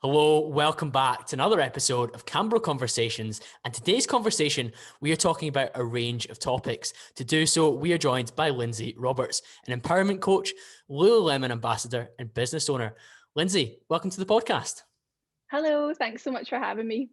Hello, welcome back to another episode of CamBro Conversations. And today's conversation, we are talking about a range of topics. To do so, we are joined by Lyndsey Roberts, an empowerment coach, Lululemon ambassador, and business owner. Lyndsey, welcome to the podcast. Hello, thanks so much for having me.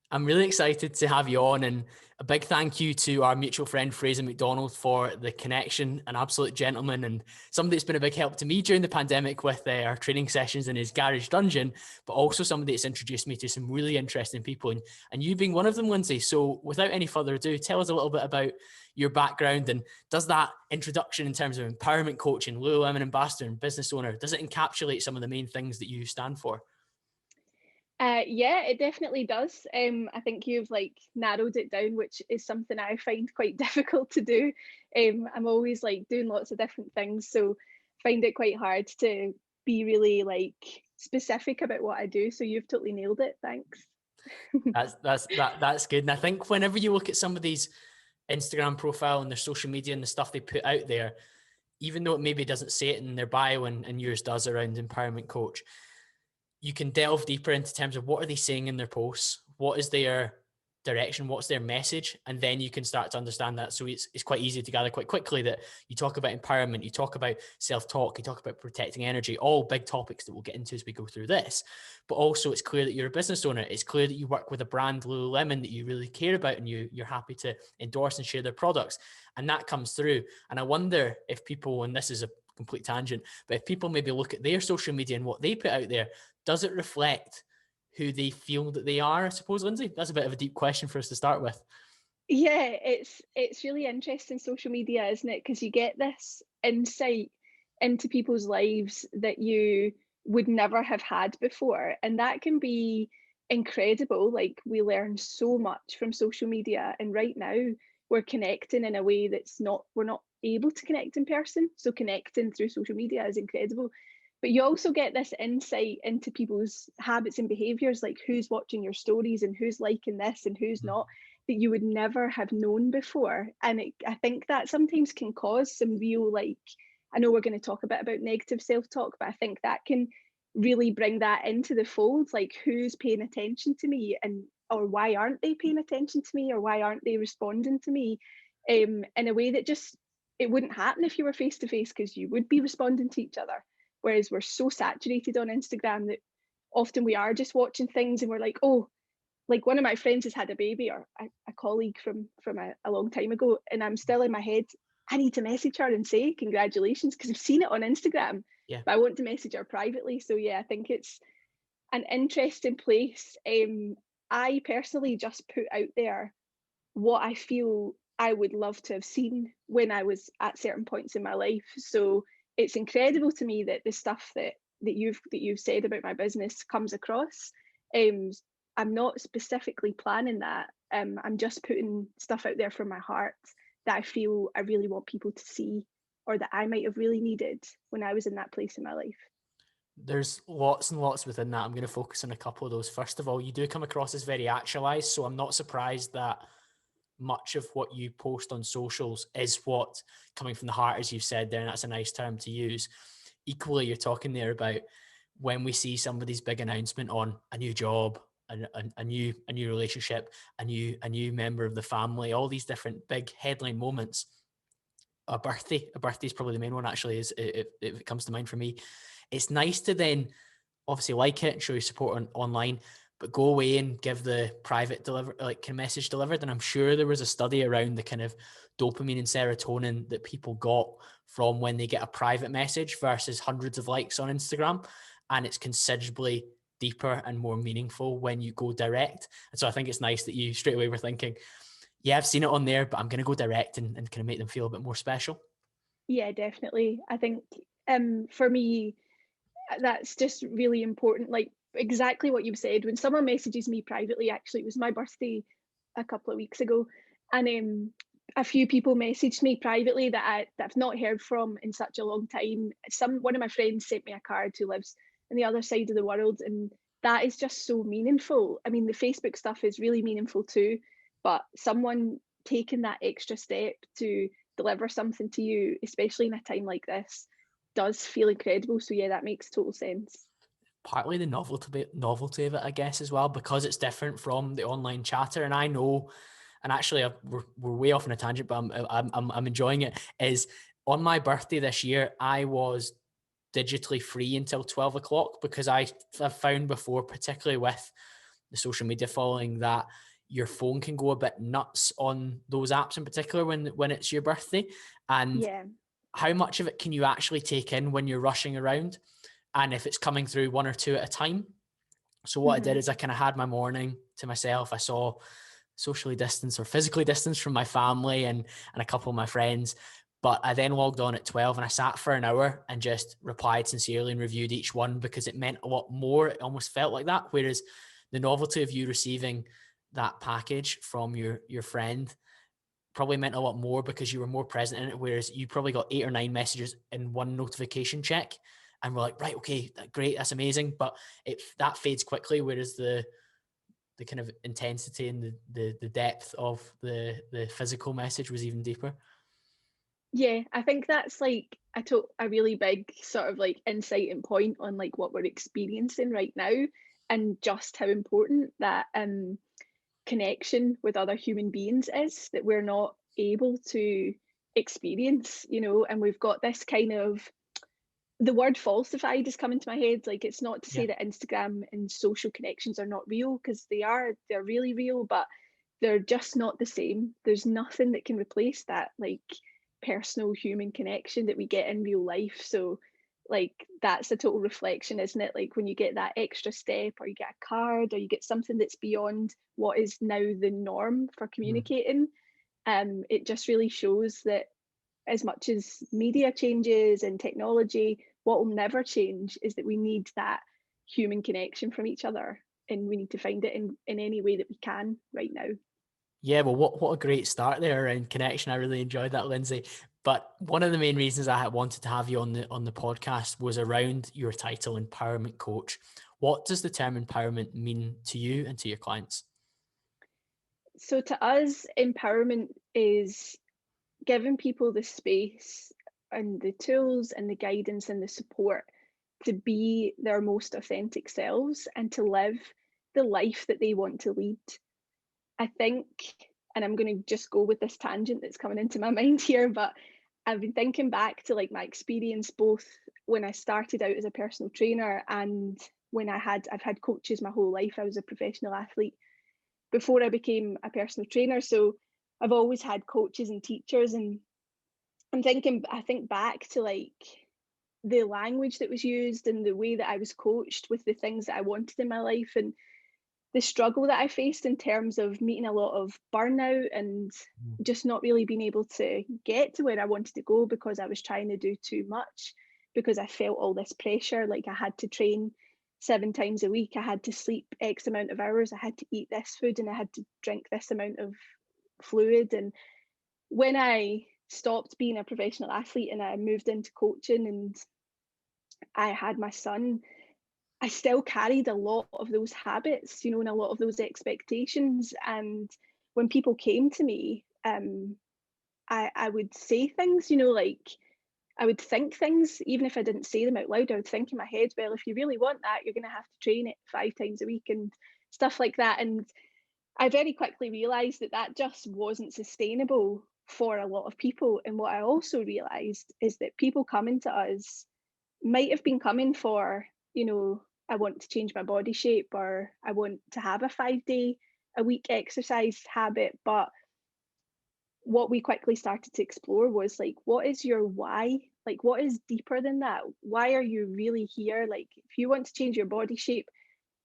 I'm really excited to have you on, and a big thank you to our mutual friend Fraser McDonald for the connection, an absolute gentleman and somebody that's been a big help to me during the pandemic with our training sessions in his garage dungeon, but also somebody that's introduced me to some really interesting people, and you being one of them, Lyndsey. So without any further ado, tell us a little bit about your background, and does that introduction in terms of empowerment coaching, Lululemon ambassador and business owner, does it encapsulate some of the main things that you stand for? Yeah, it definitely does. I think you've narrowed it down, which is something I find quite difficult to do. I'm always doing lots of different things, so find it quite hard to be really specific about what I do. So you've totally nailed it. Thanks. That's good. And I think whenever you look at some of these Instagram profile and their social media and the stuff they put out there, even though it maybe doesn't say it in their bio and yours does around empowerment coach, you can delve deeper into terms of what are they saying in their posts, what is their direction, what's their message, and then you can start to understand that. So it's quite easy to gather quite quickly that you talk about empowerment, you talk about self-talk, you talk about protecting energy, all big topics that we'll get into as we go through this. But also it's clear that you're a business owner. It's clear that you work with a brand, Lululemon, that you really care about and you're happy to endorse and share their products. And that comes through. And I wonder if people, and this is a complete tangent, but if people maybe look at their social media and what they put out there, does it reflect who they feel that they are, I suppose, Lyndsey? That's a bit of a deep question for us to start with. Yeah, it's really interesting, social media, isn't it? Because you get this insight into people's lives that you would never have had before, and that can be incredible. Like, we learn so much from social media, and right now we're connecting in a way we're not able to connect in person. So connecting through social media is incredible. But you also get this insight into people's habits and behaviors, like who's watching your stories and who's liking this and who's not, that you would never have known before. And I think that sometimes can cause some real, I know we're going to talk a bit about negative self-talk, but I think that can really bring that into the fold, like who's paying attention to me, and or why aren't they paying attention to me, or why aren't they responding to me in a way that just, it wouldn't happen if you were face to face, because you would be responding to each other. Whereas we're so saturated on Instagram that often we are just watching things and we're like, oh, like one of my friends has had a baby, or a colleague from a long time ago, and I'm still in my head, I need to message her and say congratulations, because I've seen it on Instagram. Yeah. But I want to message her privately. So yeah, I think it's an interesting place. I personally just put out there what I feel I would love to have seen when I was at certain points in my life. So it's incredible to me that the stuff that you've said about my business comes across. I'm not specifically planning that. I'm just putting stuff out there from my heart that I feel I really want people to see, or that I might have really needed when I was in that place in my life. There's lots and lots within that. I'm going to focus on a couple of those. First of all, you do come across as very actualized, so I'm not surprised that much of what you post on socials is what coming from the heart, as you've said there, and that's a nice term to use. Equally, you're talking there about when we see somebody's big announcement on a new job, a new relationship, a new member of the family, all these different big headline moments. A birthday is probably the main one, actually, is if it comes to mind for me. It's nice to then obviously like it and show your support online, but go away and give the private message delivered. And I'm sure there was a study around the kind of dopamine and serotonin that people got from when they get a private message versus hundreds of likes on Instagram. And it's considerably deeper and more meaningful when you go direct. And so I think it's nice that you straight away were thinking, yeah, I've seen it on there, but I'm going to go direct and kind of make them feel a bit more special. Yeah, definitely. I think for me, that's just really important. Like exactly what you've said. When someone messages me privately, actually, it was my birthday a couple of weeks ago, and a few people messaged me privately that I've not heard from in such a long time. One of my friends sent me a card who lives on the other side of the world, and that is just so meaningful. I mean, the Facebook stuff is really meaningful too, but someone taking that extra step to deliver something to you, especially in a time like this, does feel incredible. So yeah, that makes total sense. partly the novelty of it, I guess, as well, because it's different from the online chatter. And I know, and actually we're way off on a tangent, but I'm enjoying it, is on my birthday this year, I was digitally free until 12 o'clock because I've found before, particularly with the social media following, that your phone can go a bit nuts on those apps in particular when it's your birthday. And Yeah. how much of it can you actually take in when you're rushing around, and if it's coming through one or two at a time? So what I did is I kind of had my morning to myself. I saw socially distanced or physically distanced from my family and a couple of my friends. But I then logged on at 12 and I sat for an hour and just replied sincerely and reviewed each one because it meant a lot more. It almost felt like that. Whereas the novelty of you receiving that package from your friend probably meant a lot more because you were more present in it. Whereas you probably got 8 or 9 messages in one notification check and we're like, right, okay, great, that's amazing. But that fades quickly. Whereas the kind of intensity and the depth of the physical message was even deeper. Yeah, I think that's like a really big sort of like insight and point on like what we're experiencing right now, and just how important that connection with other human beings is that we're not able to experience, and we've got this kind of, the word falsified is coming to my head. Like, it's not to Yeah. say that Instagram and social connections are not real, because they're really real, but they're just not the same. There's nothing that can replace that like personal human connection that we get in real life. So like, that's a total reflection, isn't it? Like, when you get that extra step, or you get a card, or you get something that's beyond what is now the norm for communicating, it just really shows that as much as media changes and technology, what will never change is that we need that human connection from each other, and we need to find it in any way that we can right now. Yeah, well, what a great start there around connection. I really enjoyed that, Lyndsey. But one of the main reasons I wanted to have you on the podcast was around your title, empowerment coach. What does the term empowerment mean to you and to your clients? So to us, empowerment is giving people the space and the tools and the guidance and the support to be their most authentic selves and to live the life that they want to lead. I think, and I'm going to just go with this tangent that's coming into my mind here, but I've been thinking back to like my experience both when I started out as a personal trainer and when I've had coaches my whole life. I was a professional athlete before I became a personal trainer. So I've always had coaches and teachers, and I think back to like the language that was used and the way that I was coached with the things that I wanted in my life, and the struggle that I faced in terms of meeting a lot of burnout and just not really being able to get to where I wanted to go because I was trying to do too much, because I felt all this pressure. Like, I had to train 7 times a week, I had to sleep X amount of hours, I had to eat this food, and I had to drink this amount of fluid. And when I stopped being a professional athlete and I moved into coaching and I had my son, I still carried a lot of those habits, and a lot of those expectations. And when people came to me, I would say things, like I would think things, even if I didn't say them out loud. I would think in my head, well, if you really want that, you're going to have to train it 5 times a week and stuff like that. And I very quickly realized that that just wasn't sustainable for a lot of people. And what I also realized is that people coming to us might have been coming for, I want to change my body shape, or I want to have a 5 day a week exercise habit. But what we quickly started to explore was like, what is your why? Like, what is deeper than that? Why are you really here? Like, if you want to change your body shape,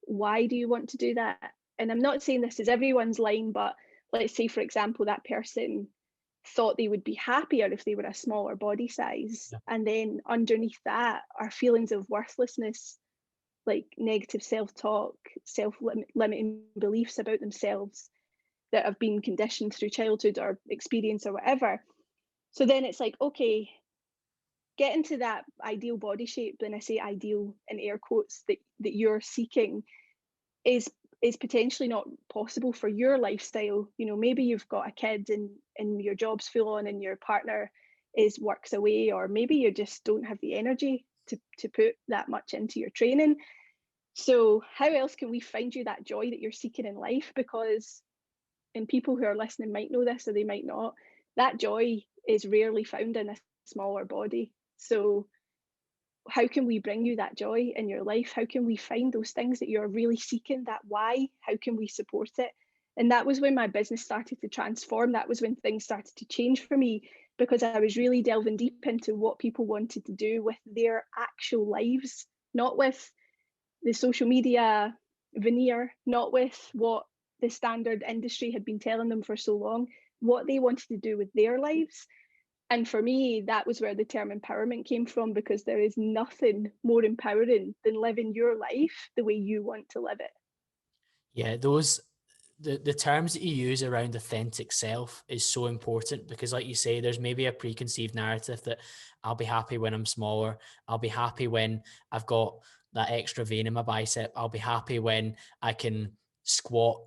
why do you want to do that? And I'm not saying this is everyone's line, but let's say, for example, that person thought they would be happier if they were a smaller body size. Yeah. And then underneath that are feelings of worthlessness, like negative self-talk, self-limiting beliefs about themselves that have been conditioned through childhood or experience or whatever. So then it's like, okay, get into that ideal body shape, and I say ideal in air quotes, that you're seeking is potentially not possible for your lifestyle. Maybe you've got a kid and your job's full on and your partner is works away, or maybe you just don't have the energy to put that much into your training. So how else can we find you that joy that you're seeking in life? Because, and people who are listening might know this or they might not, that joy is rarely found in a smaller body. So how can we bring you that joy in your life? How can we find those things that you're really seeking, that why? How can we support it? And that was when my business started to transform. That was when things started to change for me, because I was really delving deep into what people wanted to do with their actual lives, not with the social media veneer, not with what the standard industry had been telling them for so long, what they wanted to do with their lives. And for me, that was where the term empowerment came from, because there is nothing more empowering than living your life the way you want to live it. Yeah, the terms that you use around authentic self is so important, because like you say, there's maybe a preconceived narrative that I'll be happy when I'm smaller. I'll be happy when I've got that extra vein in my bicep. I'll be happy when I can squat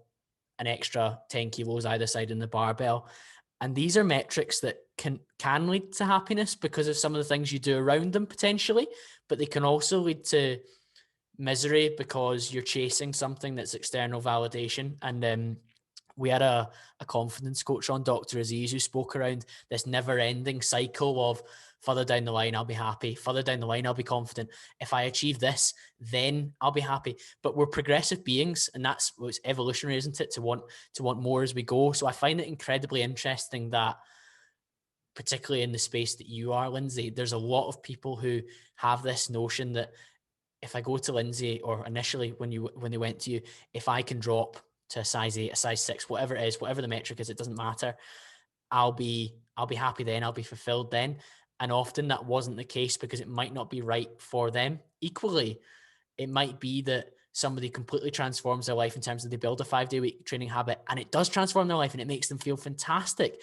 an extra 10 kilos either side in the barbell. And these are metrics that can lead to happiness because of some of the things you do around them potentially, but they can also lead to misery because you're chasing something that's external validation. And we had a confidence coach on, Dr. Aziz, who spoke around this never ending cycle of further down the line, I'll be happy. Further down the line, I'll be confident. If I achieve this, then I'll be happy. But we're progressive beings, and that's what's evolutionary, isn't it? To want more as we go. So I find it incredibly interesting that, particularly in the space that you are, Lyndsey, there's a lot of people who have this notion that if I go to Lyndsey, or initially when they went to you, if I can drop to a size 8, a size 6, whatever it is, whatever the metric is, it doesn't matter. I'll be happy then, I'll be fulfilled then. And often that wasn't the case, because it might not be right for them. Equally, it might be that somebody completely transforms their life in terms of they build a 5-day week training habit, and it does transform their life and it makes them feel fantastic.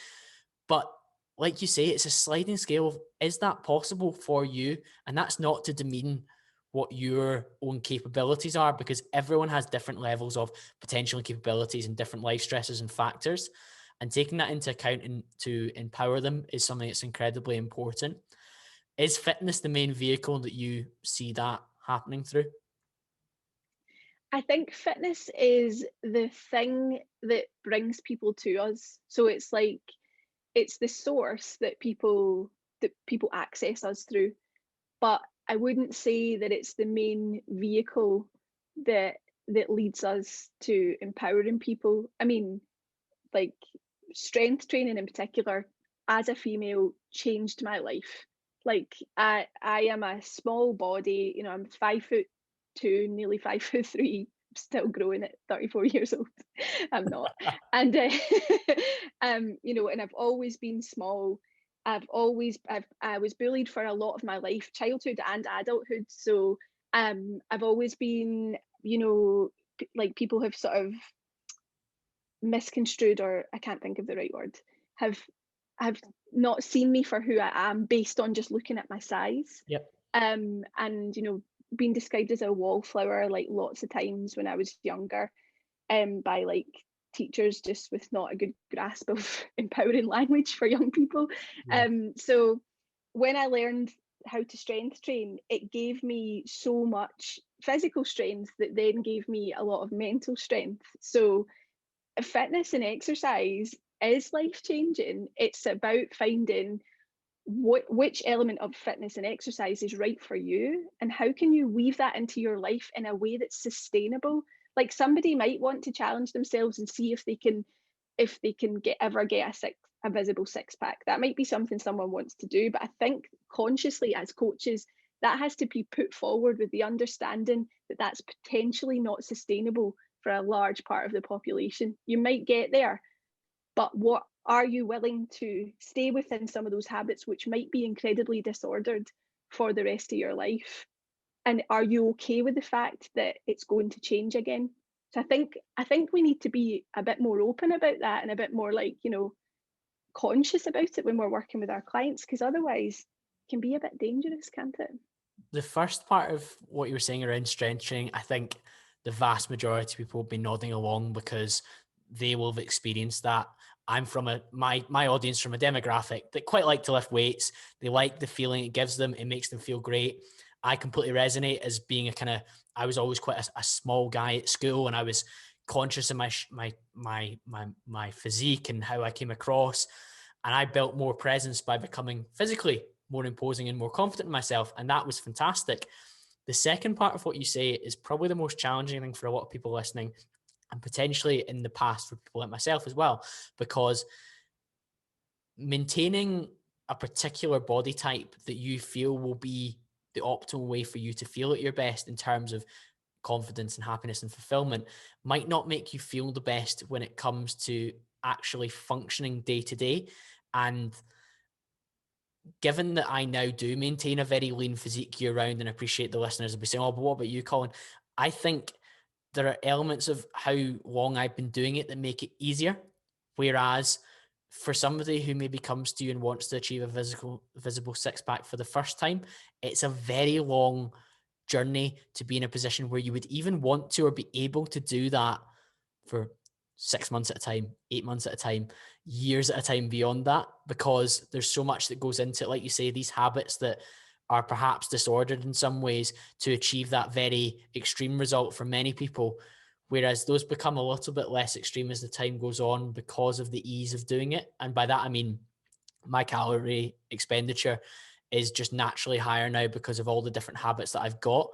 But like you say, it's a sliding scale of, is that possible for you? And that's not to demean what your own capabilities are, because everyone has different levels of potential and capabilities and different life stresses and factors. And taking that into account and to empower them is something that's incredibly important. Is fitness the main vehicle that you see that happening through? I think fitness is the thing that brings people to us. So it's like, it's the source that people access us through. But I wouldn't say that it's the main vehicle that leads us to empowering people. I mean, like, strength training in particular, as a female, changed my life. Like, I am a small body, you know, I'm 5'2", nearly 5'3", still growing at 34 years old. I'm not. And you know, and I've always been small. I was bullied for a lot of my life, childhood and adulthood. So I've always been, you know, like, people have sort of misconstrued, or I can't think of the right word, have not seen me for who I am based on just looking at my size. Yep. And you know, being described as a wallflower, like, lots of times when I was younger, by, like, teachers just with not a good grasp of empowering language for young people. Yeah. So when I learned how to strength train, it gave me so much physical strength that then gave me a lot of mental strength. So fitness and exercise is life changing. It's about finding which element of fitness and exercise is right for you, and how can you weave that into your life in a way that's sustainable. Like, somebody might want to challenge themselves and see if they can get a visible six pack. That might be something someone wants to do, but I think consciously, as coaches, that has to be put forward with the understanding that that's potentially not sustainable for a large part of the population. You might get there, but what are you willing to stay within some of those habits, which might be incredibly disordered, for the rest of your life? And are you okay with the fact that it's going to change again? So I think we need to be a bit more open about that, and a bit more, like, you know, conscious about it when we're working with our clients, because otherwise it can be a bit dangerous, can't it? The first part of what you were saying around strength training, I think the vast majority of people will be nodding along, because they will have experienced that. I'm from my audience, from a demographic that quite like to lift weights. They like the feeling it gives them. It makes them feel great. I completely resonate as being I was always quite a small guy at school, and I was conscious of my physique and how I came across. And I built more presence by becoming physically more imposing and more confident in myself. And that was fantastic. The second part of what you say is probably the most challenging thing for a lot of people listening, and potentially in the past for people like myself as well, because maintaining a particular body type that you feel will be the optimal way for you to feel at your best in terms of confidence and happiness and fulfillment might not make you feel the best when it comes to actually functioning day to day. And given that I now do maintain a very lean physique year round, and appreciate the listeners will be saying, oh, but what about you, Colin? I think there are elements of how long I've been doing it that make it easier. Whereas for somebody who maybe comes to you and wants to achieve a visible six-pack for the first time, it's a very long journey to be in a position where you would even want to or be able to do that for 6 months at a time, 8 months at a time, years at a time beyond that, because there's so much that goes into it. Like you say, these habits that are perhaps disordered in some ways to achieve that very extreme result for many people. Whereas those become a little bit less extreme as the time goes on because of the ease of doing it. And by that, I mean, my calorie expenditure is just naturally higher now because of all the different habits that I've got.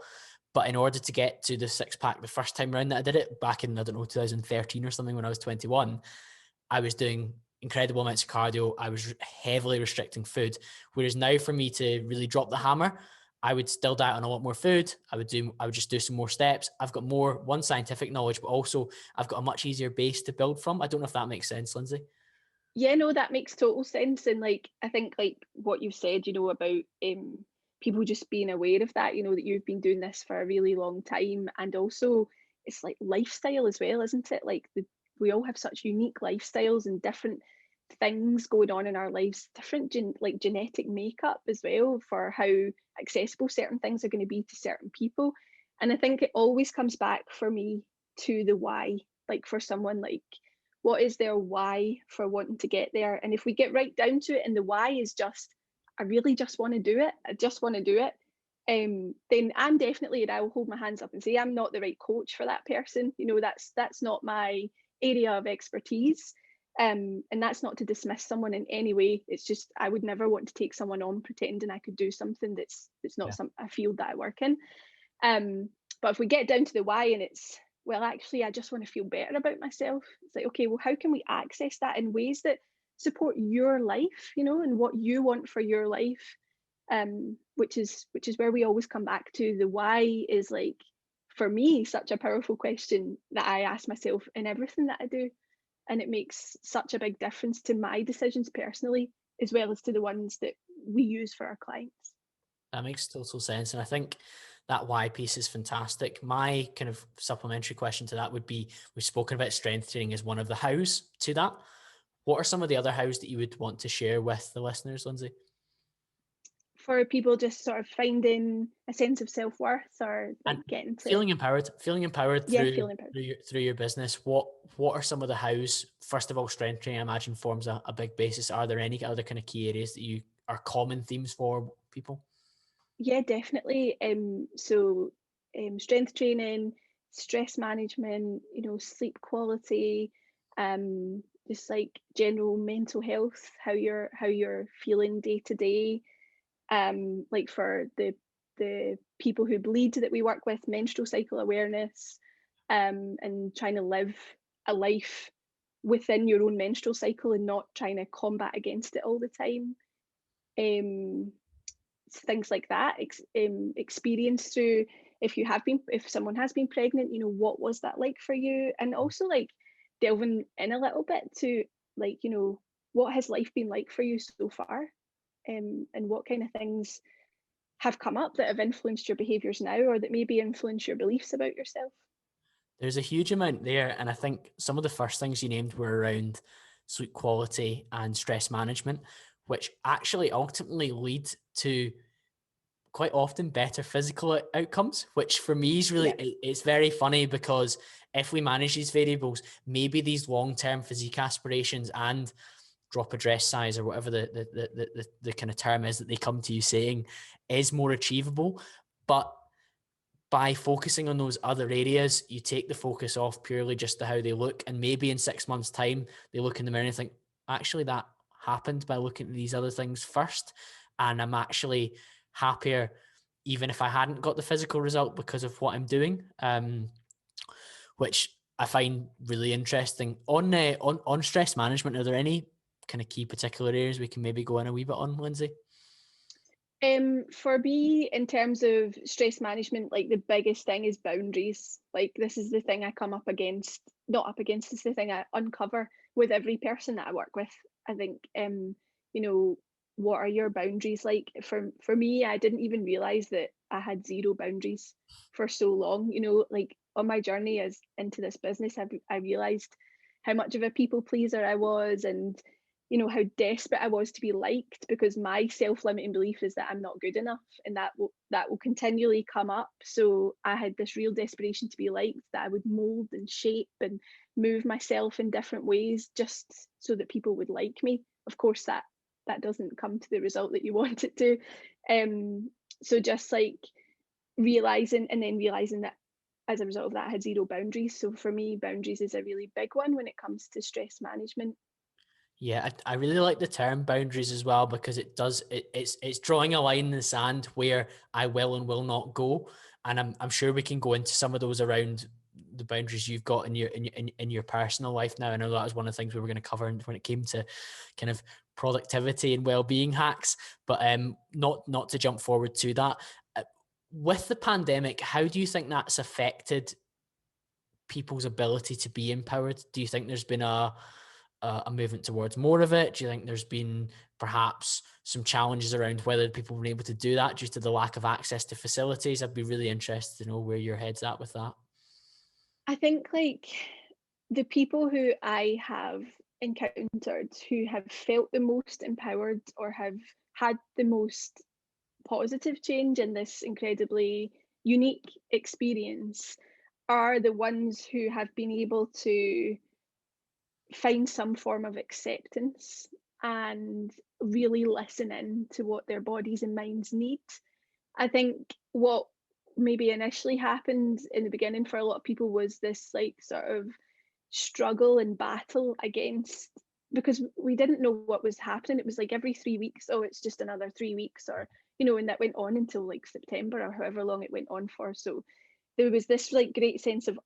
But in order to get to the six pack the first time around that I did it back in, 2013 or something, when I was 21, I was doing incredible amounts of cardio. I was heavily restricting food. Whereas now for me to really drop the hammer, I would still diet on a lot more food. I would just do some more steps. I've got more, one, scientific knowledge, but also I've got a much easier base to build from. I don't know if that makes sense, Lyndsey. Yeah, no, that makes total sense. And like, I think like what you've said, about people just being aware of that, that you've been doing this for a really long time. And also it's like lifestyle as well, isn't it? Like we all have such unique lifestyles and different things going on in our lives, different genetic makeup as well for how accessible certain things are going to be to certain people. And I think it always comes back for me to the why, like for someone, like what is their why for wanting to get there? And if we get right down to it and the why is just, I really just want to do it, I just want to do it, then I'm definitely, and I will hold my hands up and say I'm not the right coach for that person. That's not my area of expertise. And that's not to dismiss someone in any way. It's just I would never want to take someone on pretending I could do something that's not a field that I work in. But if we get down to the why and it's, well, actually, I just want to feel better about myself. It's like, okay, well, how can we access that in ways that support your life, and what you want for your life? Which is where we always come back to. The why is, like, for me, such a powerful question that I ask myself in everything that I do. And it makes such a big difference to my decisions personally, as well as to the ones that we use for our clients. That makes total sense. And I think that why piece is fantastic. My kind of supplementary question to that would be, we've spoken about strength training as one of the hows to that. What are some of the other hows that you would want to share with the listeners, Lyndsey? For people just sort of finding a sense of self-worth, or like getting to feeling empowered feeling empowered through your business. What are some of the hows? First of all, strength training, I imagine, forms a big basis. Are there any other kind of key areas that you are common themes for people? Yeah, definitely. So strength training, stress management, sleep quality, just like general mental health, how you're feeling day to day. Like for the people who bleed that we work with, menstrual cycle awareness, and trying to live a life within your own menstrual cycle and not trying to combat against it all the time. Things like that, experience through, if someone has been pregnant, what was that like for you? And also like delving in a little bit to, like, what has life been like for you so far, and what kind of things have come up that have influenced your behaviors now, or that maybe influence your beliefs about yourself. There's a huge amount there. And I think some of the first things you named were around sleep quality and stress management, which actually ultimately lead to quite often better physical outcomes, which for me is really, it's very funny, because if we manage these variables, maybe these long-term physique aspirations and drop a dress size, or whatever the kind of term is that they come to you saying, is more achievable. But by focusing on those other areas, you take the focus off purely just to how they look. And maybe in 6 months' time, they look in the mirror and think, actually, that happened by looking at these other things first. And I'm actually happier, even if I hadn't got the physical result because of what I'm doing, which I find really interesting. On stress management, are there any kind of key particular areas we can maybe go in a wee bit on, Lyndsey? For me, in terms of stress management, like the biggest thing is boundaries. Like this is the thing I come up against, not up against, it's the thing I uncover with every person that I work with. I think, you know, what are your boundaries like? For me, I didn't even realize that I had zero boundaries for so long. You know, like on my journey as into this business, I realized how much of a people pleaser I was, and you know how desperate I was to be liked, because my self-limiting belief is that I'm not good enough, and that will continually come up. So I had this real desperation to be liked, that I would mold and shape and move myself in different ways just so that people would like me. Of course, that doesn't come to the result that you want it to. So just like realizing that as a result of that I had zero boundaries. So for me, boundaries is a really big one when it comes to stress management. Yeah, I really like the term boundaries as well, because it's drawing a line in the sand where I will and will not go, and I'm sure we can go into some of those around the boundaries you've got in your personal life now. I know that was one of the things we were going to cover when it came to kind of productivity and well-being hacks, but not to jump forward to that. With the pandemic, how do you think that's affected people's ability to be empowered? Do you think there's been a movement towards more of it? Do you think there's been perhaps some challenges around whether people were able to do that due to the lack of access to facilities? I'd be really interested to know where your head's at with that. I think like the people who I have encountered who have felt the most empowered or have had the most positive change in this incredibly unique experience are the ones who have been able to find some form of acceptance and really listen in to what their bodies and minds need. I think what maybe initially happened in the beginning for a lot of people was this like sort of struggle and battle against, because we didn't know what was happening. It was like every 3 weeks, oh, it's just another 3 weeks, or you know, and that went on until like September or however long it went on for. So there was this like great sense of,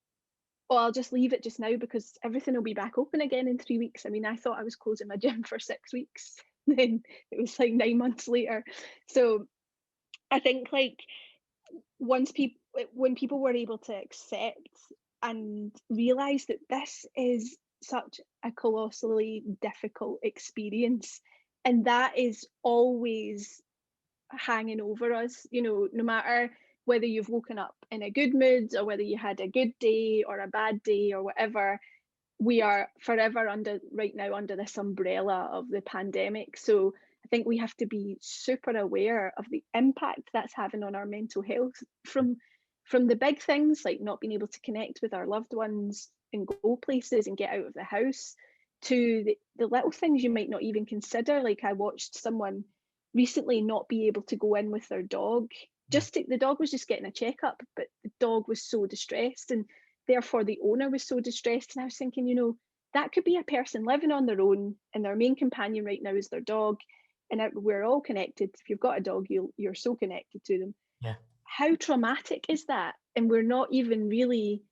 oh, I'll just leave it just now because everything will be back open again in 3 weeks. I mean, I thought I was closing my gym for 6 weeks, then it was like 9 months later. So I think like when people were able to accept and realize that this is such a colossally difficult experience, and that is always hanging over us, you know, no matter whether you've woken up in a good mood or whether you had a good day or a bad day or whatever, we are forever under right now under this umbrella of the pandemic. So I think we have to be super aware of the impact that's having on our mental health, from the big things like not being able to connect with our loved ones and go places and get out of the house, to the little things you might not even consider. Like I watched someone recently not be able to go in with their dog. Yeah. The dog was just getting a checkup, but the dog was so distressed, and therefore the owner was so distressed. And I was thinking, you know, that could be a person living on their own, and their main companion right now is their dog. And we're all connected. If you've got a dog, you're so connected to them. Yeah. How traumatic is that? And we're not even really,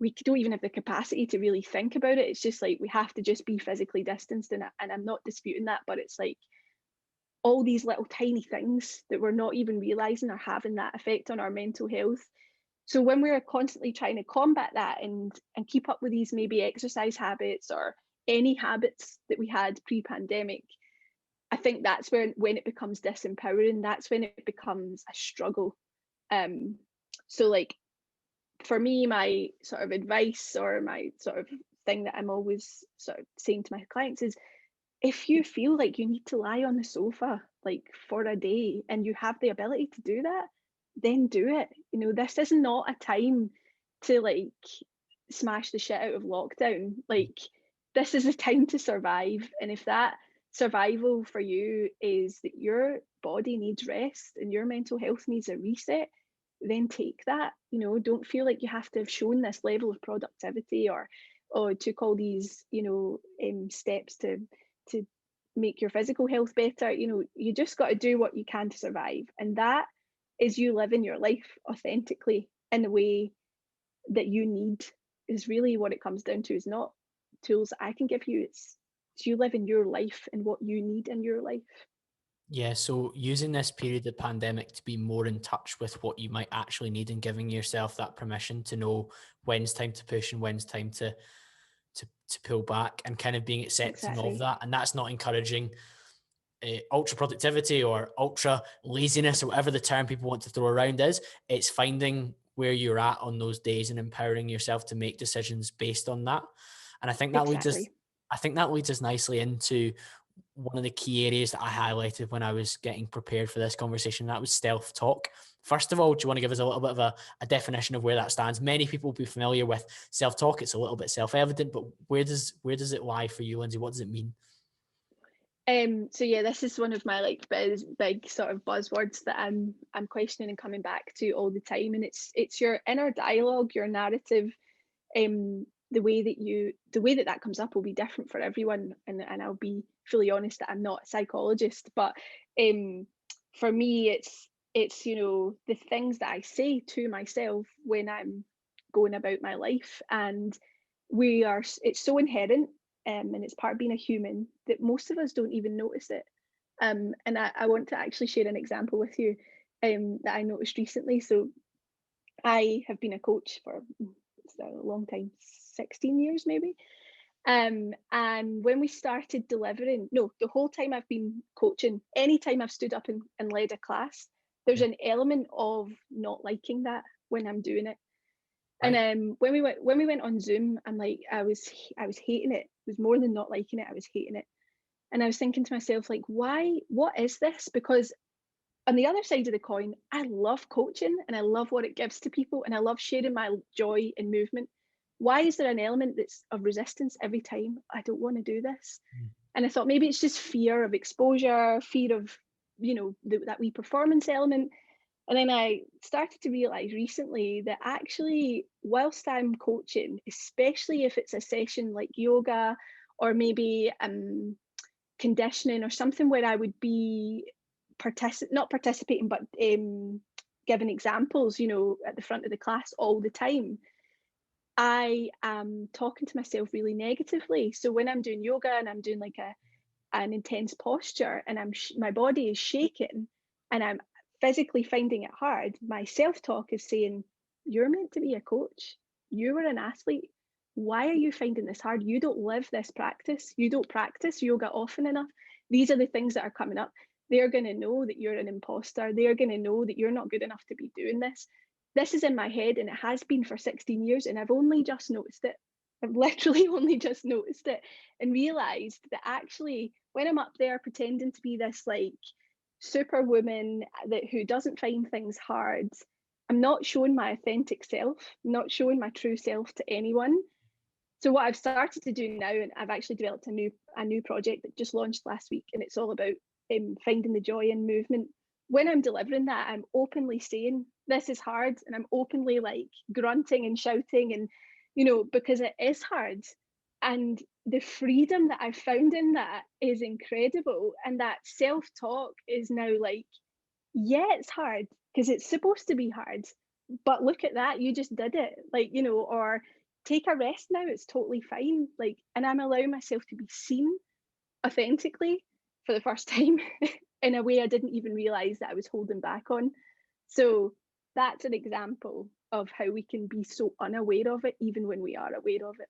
we don't even have the capacity to really think about it. It's just like we have to just be physically distanced, and I'm not disputing that, but it's like all these little tiny things that we're not even realizing are having that effect on our mental health. So when we're constantly trying to combat that and keep up with these maybe exercise habits or any habits that we had pre-pandemic, I think that's when it becomes disempowering. That's when it becomes a struggle. So like for me, my sort of advice or my sort of thing that I'm always sort of saying to my clients is, if you feel like you need to lie on the sofa like for a day and you have the ability to do that, then do it. You know, this is not a time to like smash the shit out of lockdown. Like this is a time to survive. And if that survival for you is that your body needs rest and your mental health needs a reset, then take that. Don't feel like you have to have shown this level of productivity, or took all these, steps to make your physical health better. You just got to do what you can to survive, and that is you living your life authentically in the way that you need. Is really what it comes down to. Is not tools that I can give you. It's you living your life and what you need in your life. Yeah, so using this period of pandemic to be more in touch with what you might actually need and giving yourself that permission to know when's time to push and when's time to pull back, and kind of being accepting of Exactly. that. And that's not encouraging ultra productivity or ultra laziness or whatever the term people want to throw around is. It's finding where you're at on those days and empowering yourself to make decisions based on that. And Exactly. I think that leads us nicely into one of the key areas that I highlighted when I was getting prepared for this conversation. That was self-talk. First of all, do you want to give us a little bit of a definition of where that stands? Many people will be familiar with self-talk. It's a little bit self-evident, but where does it lie for you, Lyndsey? What does it mean? So yeah, this is one of my like big sort of buzzwords that I'm questioning and coming back to all the time, and it's your inner dialogue, your narrative. The way that comes up will be different for everyone, and I'll be fully honest that I'm not a psychologist, but um, for me, it's the things that I say to myself when I'm going about my life, and it's so inherent, and it's part of being a human that most of us don't even notice it. And I want to actually share an example with you that I noticed recently. So I have been a coach for it's a long time, 16 years maybe. And when we started delivering, no, the whole time I've been coaching, anytime I've stood up and led a class, there's Yeah. an element of not liking that when I'm doing it. And Right. when we went on Zoom, I'm like, I was hating it. It was more than not liking it. I was hating it. And I was thinking to myself, like, why? What is this? Because on the other side of the coin, I love coaching and I love what it gives to people and I love sharing my joy in movement. Why is there an element that's of resistance every time? I don't want to do this. Mm. And I thought maybe it's just fear of exposure, fear of, that wee performance element. And then I started to realize recently that actually, whilst I'm coaching, especially if it's a session like yoga or maybe conditioning or something where I would be not participating, but giving examples, at the front of the class all the time, I am talking to myself really negatively. So when I'm doing yoga and I'm doing like an intense posture and my body is shaking and I'm physically finding it hard, my self-talk is saying, you're meant to be a coach. You were an athlete. Why are you finding this hard? You don't live this practice. You don't practice yoga often enough. These are the things that are coming up. They're going to know that you're an imposter. They're going to know that you're not good enough to be doing this. This is in my head and it has been for 16 years and I've only just noticed it. I've literally only just noticed it and realized that actually when I'm up there pretending to be this like superwoman who doesn't find things hard, I'm not showing my authentic self, not showing my true self to anyone. So what I've started to do now, and I've actually developed a new project that just launched last week, and it's all about finding the joy in movement. When I'm delivering that, I'm openly saying this is hard, and I'm openly like grunting and shouting, and because it is hard, and the freedom that I've found in that is incredible, and that self-talk is now like, yeah, it's hard because it's supposed to be hard, but look at that, you just did it, like, or take a rest now, it's totally fine, like, and I'm allowing myself to be seen authentically for the first time in a way I didn't even realize that I was holding back on. So that's an example of how we can be so unaware of it even when we are aware of it.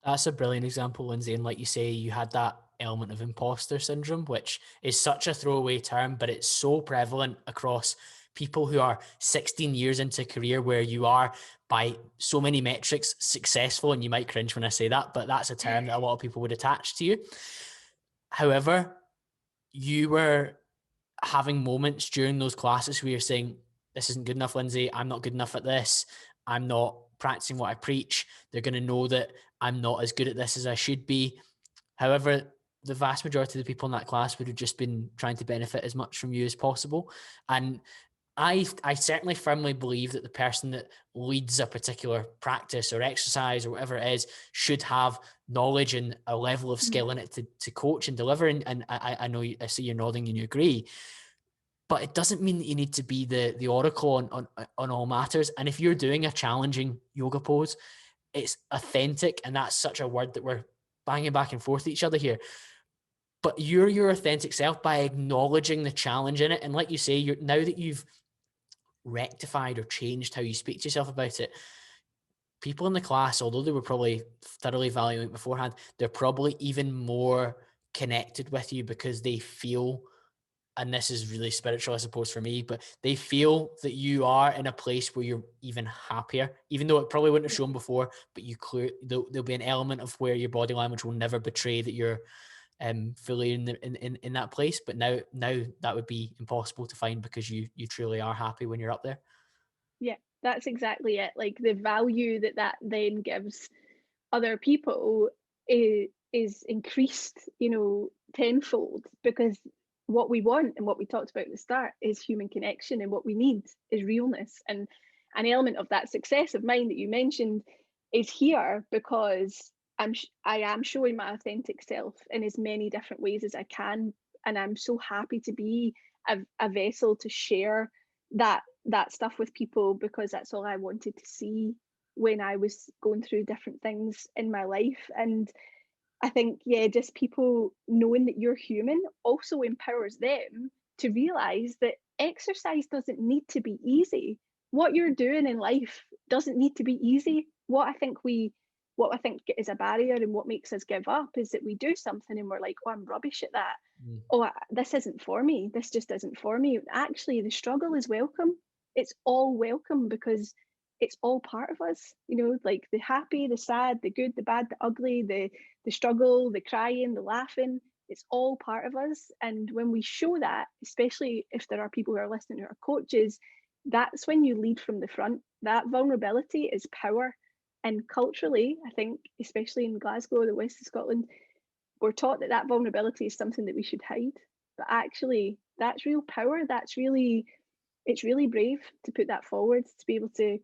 That's a brilliant example, Lyndsey. And like you say, you had that element of imposter syndrome, which is such a throwaway term, but it's so prevalent across people who are 16 years into a career where you are, by so many metrics, successful. And you might cringe when I say that, but that's a term that a lot of people would attach to you. However, you were having moments during those classes where you're saying, this isn't good enough, Lyndsey. I'm not good enough at this. I'm not practicing what I preach. They're going to know that I'm not as good at this as I should be. However, the vast majority of the people in that class would have just been trying to benefit as much from you as possible. And I certainly firmly believe that the person that leads a particular practice or exercise or whatever it is should have knowledge and a level of skill in it to coach and deliver. And I know I see you're nodding and you agree, but it doesn't mean that you need to be the oracle on all matters. And if you're doing a challenging yoga pose, it's authentic, and that's such a word that we're banging back and forth at each other here. But you're your authentic self by acknowledging the challenge in it. And like you say, now that you've rectified or changed how you speak to yourself about it, people in the class, although they were probably thoroughly valuing it beforehand, they're probably even more connected with you because they feel, and this is really spiritual, I suppose, for me, but they feel that you are in a place where you're even happier, even though it probably wouldn't have shown before, but there'll be an element of where your body language will never betray that you're fully in that place. But now that would be impossible to find because you truly are happy when you're up there. Yeah, that's exactly it. Like the value that that then gives other people is increased, tenfold, because what we want and what we talked about at the start is human connection, and what we need is realness. And an element of that success of mine that you mentioned is here because I am showing my authentic self in as many different ways as I can, and I'm so happy to be a vessel to share that stuff with people, because that's all I wanted to see when I was going through different things in my life. And I think, yeah, just people knowing that you're human also empowers them to realize that exercise doesn't need to be easy. What you're doing in life doesn't need to be easy. What I think is a barrier and what makes us give up is that we do something and we're like, oh, I'm rubbish at that. Mm. Oh, this isn't for me. This just isn't for me. Actually, the struggle is welcome. It's all welcome because it's all part of us, like the happy, the sad, the good, the bad, the ugly, the struggle, the crying, the laughing. It's all part of us. And when we show that, especially if there are people who are listening who are coaches, that's when you lead from the front. That vulnerability is power. And culturally, I think, especially in Glasgow, the west of Scotland, we're taught that vulnerability is something that we should hide. But actually, that's real power. It's really brave to put that forward, to be able to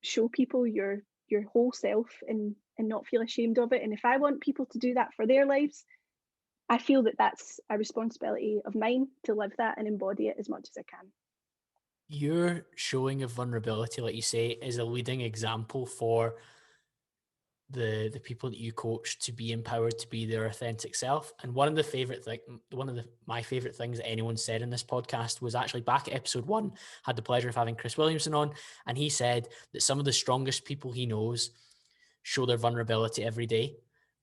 show people your whole self and not feel ashamed of it. And if I want people to do that for their lives, I feel that that's a responsibility of mine to live that and embody it as much as I can. Your showing of vulnerability, like you say, is a leading example for the people that you coach to be empowered to be their authentic self. And one of my favorite things that anyone said in this podcast was actually back at episode 1. Had the pleasure of having Chris Williamson on, and he said that some of the strongest people he knows show their vulnerability every day,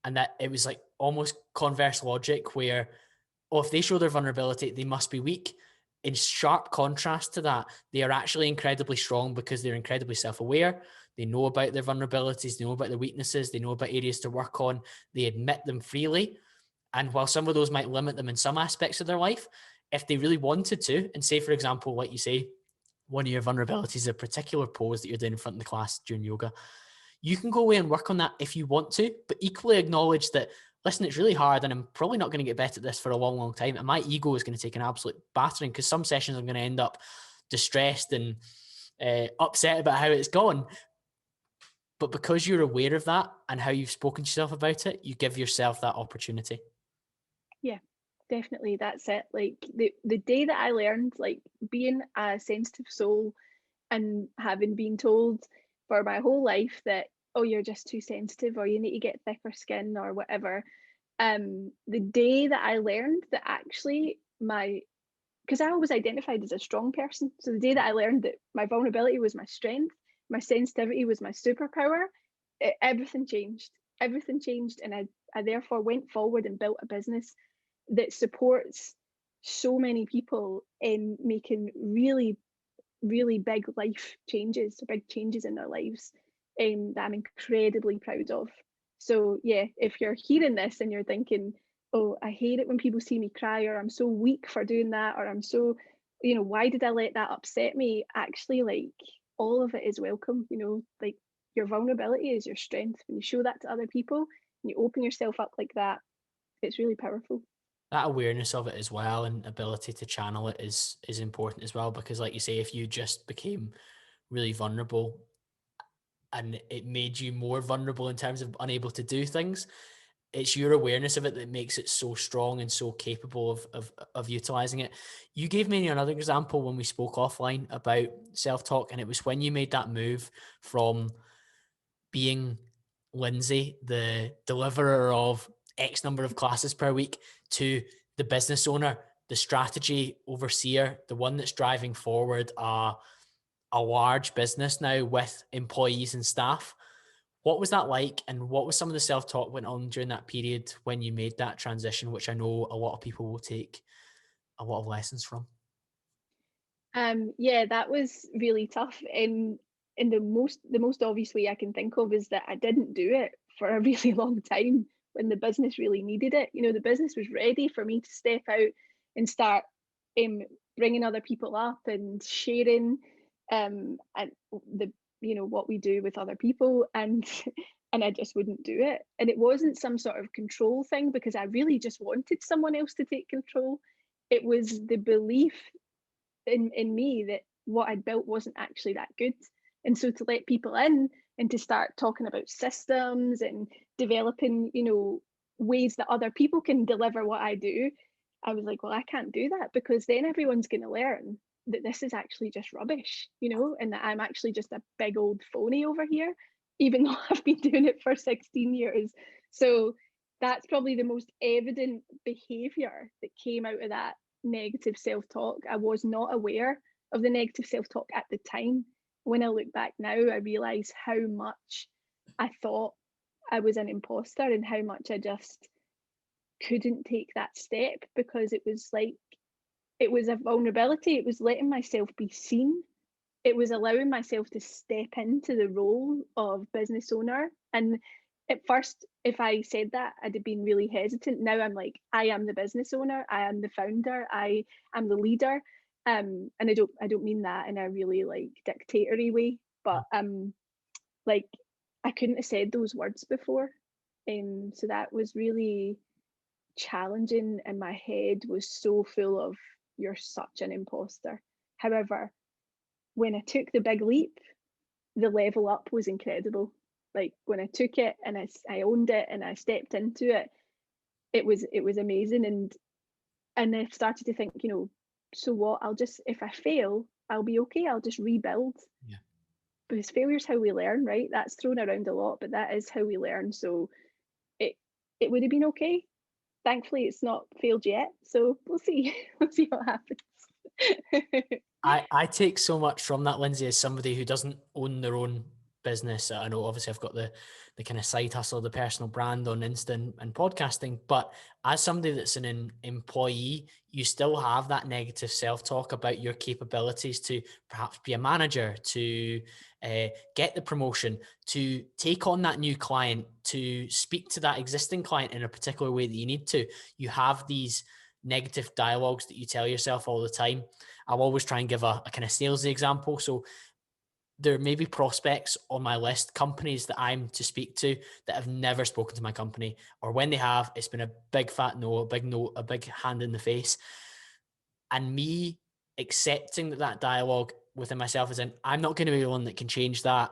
and that it was like almost converse logic where, oh, if they show their vulnerability, they must be weak. In sharp contrast to that, they are actually incredibly strong because they're incredibly self-aware. They know about their vulnerabilities, they know about their weaknesses, they know about areas to work on, they admit them freely. And while some of those might limit them in some aspects of their life, if they really wanted to, and say, for example, like you say, one of your vulnerabilities is a particular pose that you're doing in front of the class during yoga, you can go away and work on that if you want to, but equally acknowledge that, listen, it's really hard and I'm probably not going to get better at this for a long, long time. And my ego is going to take an absolute battering because some sessions I'm going to end up distressed and upset about how it's gone. But because you're aware of that and how you've spoken to yourself about it, you give yourself that opportunity. Yeah, definitely. That's it. Like the day that I learned, like being a sensitive soul and having been told for my whole life that, oh, you're just too sensitive or you need to get thicker skin or whatever. The day that I learned that actually because I always identified as a strong person. So the day that I learned that my vulnerability was my strength, my sensitivity was my superpower, everything changed. Everything changed. And I therefore went forward and built a business that supports so many people in making really, really big life changes, big changes in their lives, that I'm incredibly proud of. So yeah, if you're hearing this and you're thinking, oh, I hate it when people see me cry, or I'm so weak for doing that, or I'm so, why did I let that upset me? Actually, like, all of it is welcome, like your vulnerability is your strength. When you show that to other people and you open yourself up like that, it's really powerful. That awareness of it as well and ability to channel it is important as well, because like you say, if you just became really vulnerable and it made you more vulnerable in terms of unable to do things, it's your awareness of it that makes it so strong and so capable of utilizing it. You gave me another example when we spoke offline about self-talk, and it was when you made that move from being Lyndsey, the deliverer of X number of classes per week, to the business owner, the strategy overseer, the one that's driving forward a large business now with employees and staff. What was that like? And what was some of the self-talk went on during that period when you made that transition, which I know a lot of people will take a lot of lessons from? Yeah, that was really tough. In the most obvious way I can think of is that I didn't do it for a really long time when the business really needed it. You know, the business was ready for me to step out and start um, bringing other people up and sharing and the what we do with other people, and and I just wouldn't do it. And it wasn't some sort of control thing because I really just wanted someone else to take control. It was the belief in me that what I'd built wasn't actually that good. And so to let people in and to start talking about systems and developing, ways that other people can deliver what I do, I was like, well, I can't do that because then everyone's going to learn that this is actually just rubbish, and that I'm actually just a big old phony over here, even though I've been doing it for 16 years. So that's probably the most evident behavior that came out of that negative self-talk. I was not aware of the negative self-talk at the time. When I look back now, I realize how much I thought I was an imposter and how much I just couldn't take that step because it was like it was a vulnerability. It was letting myself be seen. It was allowing myself to step into the role of business owner. And at first, if I said that, I'd have been really hesitant. Now I'm like, I am the business owner, I am the founder, I am the leader. And I don't mean that in a really like dictatory way, but like I couldn't have said those words before. So that was really challenging, and my head was so full of you're such an imposter. However, when I took the big leap, the level up was incredible. Like when I took it and I owned it and I stepped into it, it was amazing. And I started to think, so what? I'll just, if I fail, I'll be okay. I'll just rebuild. Yeah. Because failure's how we learn, right? That's thrown around a lot, but that is how we learn. So it it would have been okay. Thankfully, it's not failed yet. So we'll see. We'll see what happens. I take so much from that, Lyndsey, as somebody who doesn't own their own business. I know obviously I've got the kind of side hustle, the personal brand on Insta and podcasting, but as somebody that's an employee, you still have that negative self-talk about your capabilities to perhaps be a manager, to get the promotion, to take on that new client, to speak to that existing client in a particular way that you need to. You have these negative dialogues that you tell yourself all the time. I'll always try and give a kind of salesy example. So there may be prospects on my list, companies that I'm to speak to that have never spoken to my company, or when they have, it's been a big fat no, a big hand in the face. And me accepting that dialogue within myself is in, I'm not going to be the one that can change that.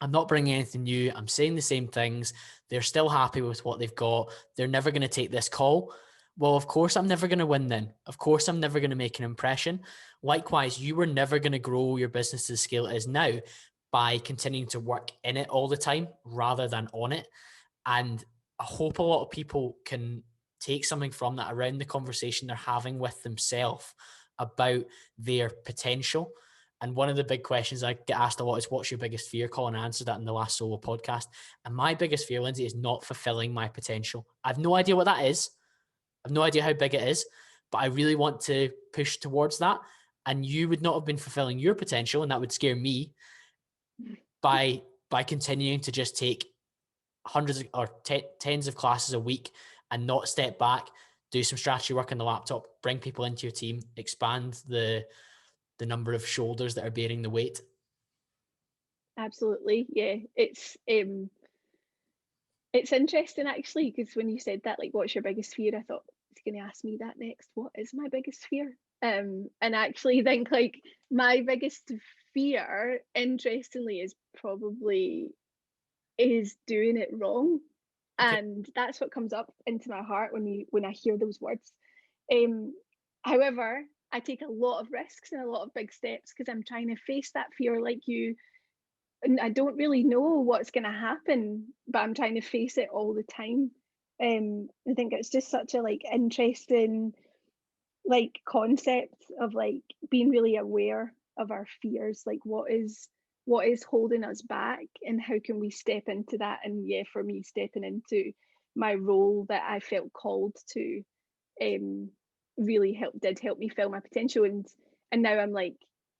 I'm not bringing anything new. I'm saying the same things. They're still happy with what they've got. They're never going to take this call. Well, of course, I'm never going to win then. Of course, I'm never going to make an impression. Likewise, you were never going to grow your business to the scale it is now by continuing to work in it all the time rather than on it. And I hope a lot of people can take something from that around the conversation they're having with themselves about their potential. And one of the big questions I get asked a lot is, what's your biggest fear? Colin answered that in the last solo podcast. And my biggest fear, Lyndsey, is not fulfilling my potential. I have no idea what that is. I have no idea how big it is, but I really want to push towards that. And you would not have been fulfilling your potential, and that would scare me by continuing to just take hundreds or tens of classes a week and not step back, do some strategy work on the laptop, bring people into your team, expand the number of shoulders that are bearing the weight. Absolutely, yeah. It's interesting actually because when you said that, like, what's your biggest fear? I thought going to ask me that next. What is my biggest fear? And actually think like my biggest fear, interestingly, is doing it wrong. Okay. And that's what comes up into my heart when I hear those words. However, I take a lot of risks and a lot of big steps because I'm trying to face that fear like you. And I don't really know what's going to happen, but I'm trying to face it all the time. I think it's just such a like interesting like concept of like being really aware of our fears, like what is holding us back and how can we step into that. And yeah, for me, stepping into my role that I felt called to really did help me fill my potential. And now I'm like,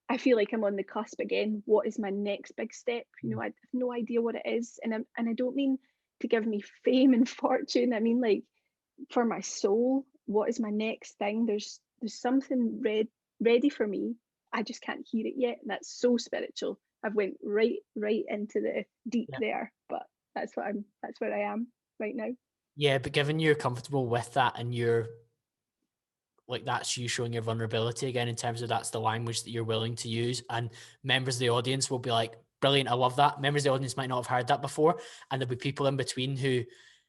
I feel like I'm on the cusp again. What is my next big step? I have no idea what it is. And I don't mean to give me fame and fortune. I mean like for my soul, what is my next thing? There's something ready for me. I just can't hear it yet. And that's so spiritual. I've went right into the deep there, but that's where I am right now. Yeah, but given you're comfortable with that and you're like, that's you showing your vulnerability again, in terms of that's the language that you're willing to use, and members of the audience will be like, brilliant, I love that. Members of the audience might not have heard that before, and there'll be people in between who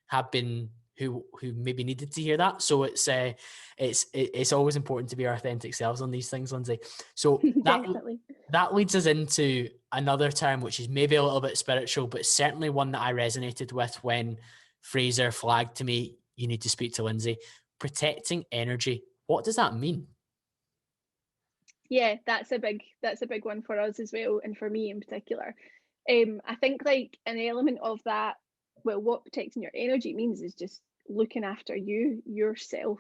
have been who maybe needed to hear that. So it's always important to be our authentic selves on these things, Lyndsey. So Definitely. that leads us into another term, which is maybe a little bit spiritual, but certainly one that I resonated with when Fraser flagged to me, you need to speak to Lyndsey. Protecting energy. What does that mean? Yeah, that's a big one for us as well, and for me in particular. I think like an element of that, well, what protecting your energy means is just looking after yourself.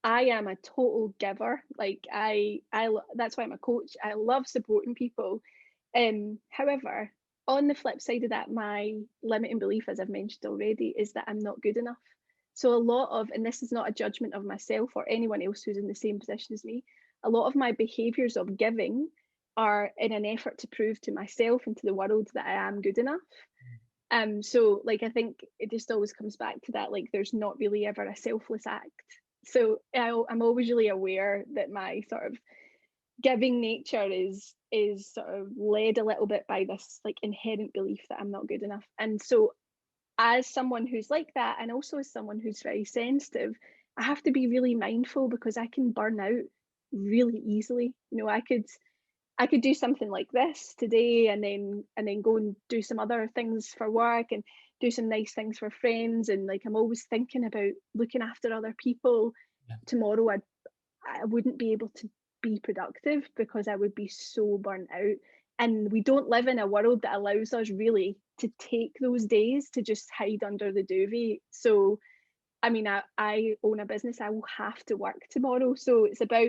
I am a total giver. Like that's why I'm a coach. I love supporting people. However, on the flip side of that, my limiting belief, as I've mentioned already, is that I'm not good enough. So a lot of, and this is not a judgment of myself or anyone else who's in the same position as me, a lot of my behaviors of giving are in an effort to prove to myself and to the world that I am good enough. So like I think it just always comes back to that, like there's not really ever a selfless act. So I'm always really aware that my sort of giving nature is sort of led a little bit by this like inherent belief that I'm not good enough. And so as someone who's like that, and also as someone who's very sensitive, I have to be really mindful because I can burn out really easily. I could do something like this today and then go and do some other things for work and do some nice things for friends, and like I'm always thinking about looking after other people. Yeah. Tomorrow I wouldn't be able to be productive because I would be so burnt out. And we don't live in a world that allows us really to take those days to just hide under the duvet. So I mean, I own a business. I will have to work tomorrow. So it's about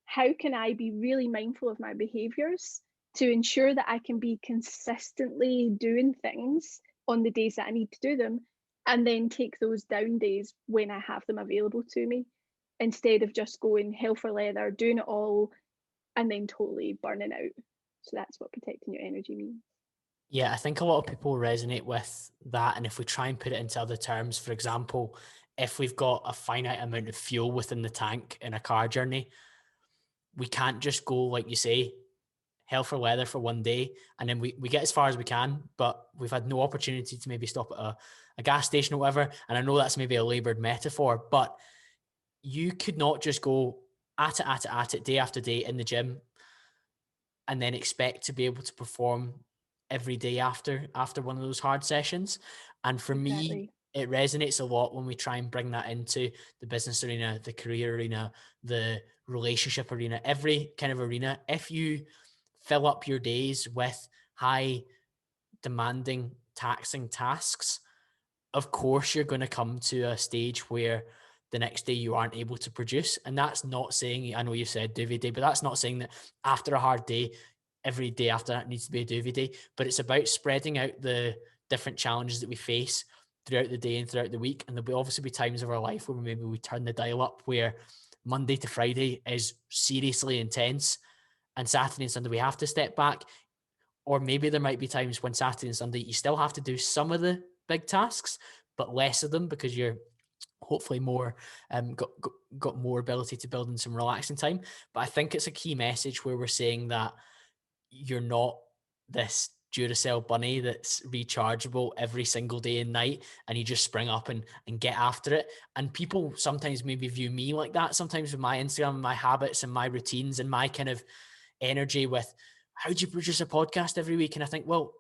how can I be really mindful of my behaviors to ensure that I can be consistently doing things on the days that I need to do them, and then take those down days when I have them available to me, instead of just going hell for leather, doing it all, and then totally burning out. So that's what protecting your energy means. Yeah, I think a lot of people resonate with that. And if we try and put it into other terms, for example, if we've got a finite amount of fuel within the tank in a car journey, we can't just go, like you say, hell for leather for one day, and then we get as far as we can, but we've had no opportunity to maybe stop at a gas station or whatever. And I know that's maybe a labored metaphor, but you could not just go at it day after day in the gym and then expect to be able to perform every day after one of those hard sessions. And for me, Exactly. it resonates a lot when we try and bring that into the business arena, the career arena, the relationship arena, every kind of arena. If you fill up your days with high demanding, taxing tasks, of course you're going to come to a stage where the next day you aren't able to produce. And that's not saying, I know you said duvet day, but that's not saying that after a hard day, every day after that needs to be a duvet day. But it's about spreading out the different challenges that we face throughout the day and throughout the week. And there'll be obviously be times of our life where maybe we turn the dial up, where Monday to Friday is seriously intense, and Saturday and Sunday we have to step back. Or maybe there might be times when Saturday and Sunday you still have to do some of the big tasks, but less of them because you're hopefully more got more ability to build in some relaxing time. But I think it's a key message where we're saying that you're not this Duracell bunny that's rechargeable every single day and night, and you just spring up and get after it. And people sometimes maybe view me like that, sometimes with my Instagram, my habits and my routines and my kind of energy with how do you produce a podcast every week? And I think, well,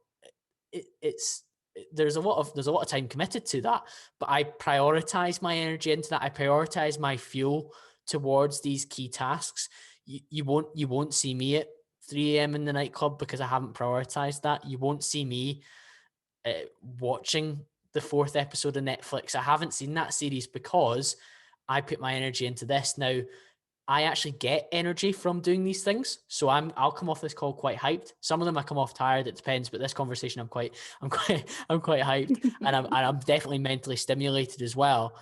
it's there's a lot of time committed to that, but I prioritize my energy into that. I prioritize my fuel towards these key tasks. You won't see me at 3 a.m. in the nightclub because I haven't prioritized that. You won't see me watching the 4th episode of Netflix. I haven't seen that series because I put my energy into this. Now, I actually get energy from doing these things. So I'll come off this call quite hyped. Some of them I come off tired. It depends. But this conversation, I'm quite hyped, and I'm definitely mentally stimulated as well.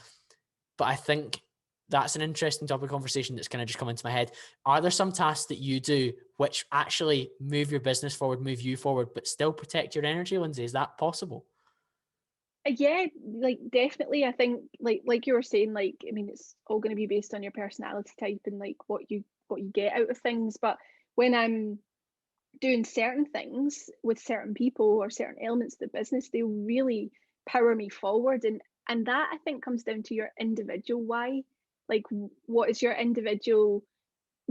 But I think that's an interesting topic of conversation that's kind of just come into my head. Are there some tasks that you do which actually move your business forward, move you forward, but still protect your energy, Lyndsey? Is that possible? Yeah, like definitely. I think like you were saying, like, I mean, it's all going to be based on your personality type and like what you get out of things. But when I'm doing certain things with certain people or certain elements of the business, they really power me forward. And that, I think, comes down to your individual why. Like, what is your individual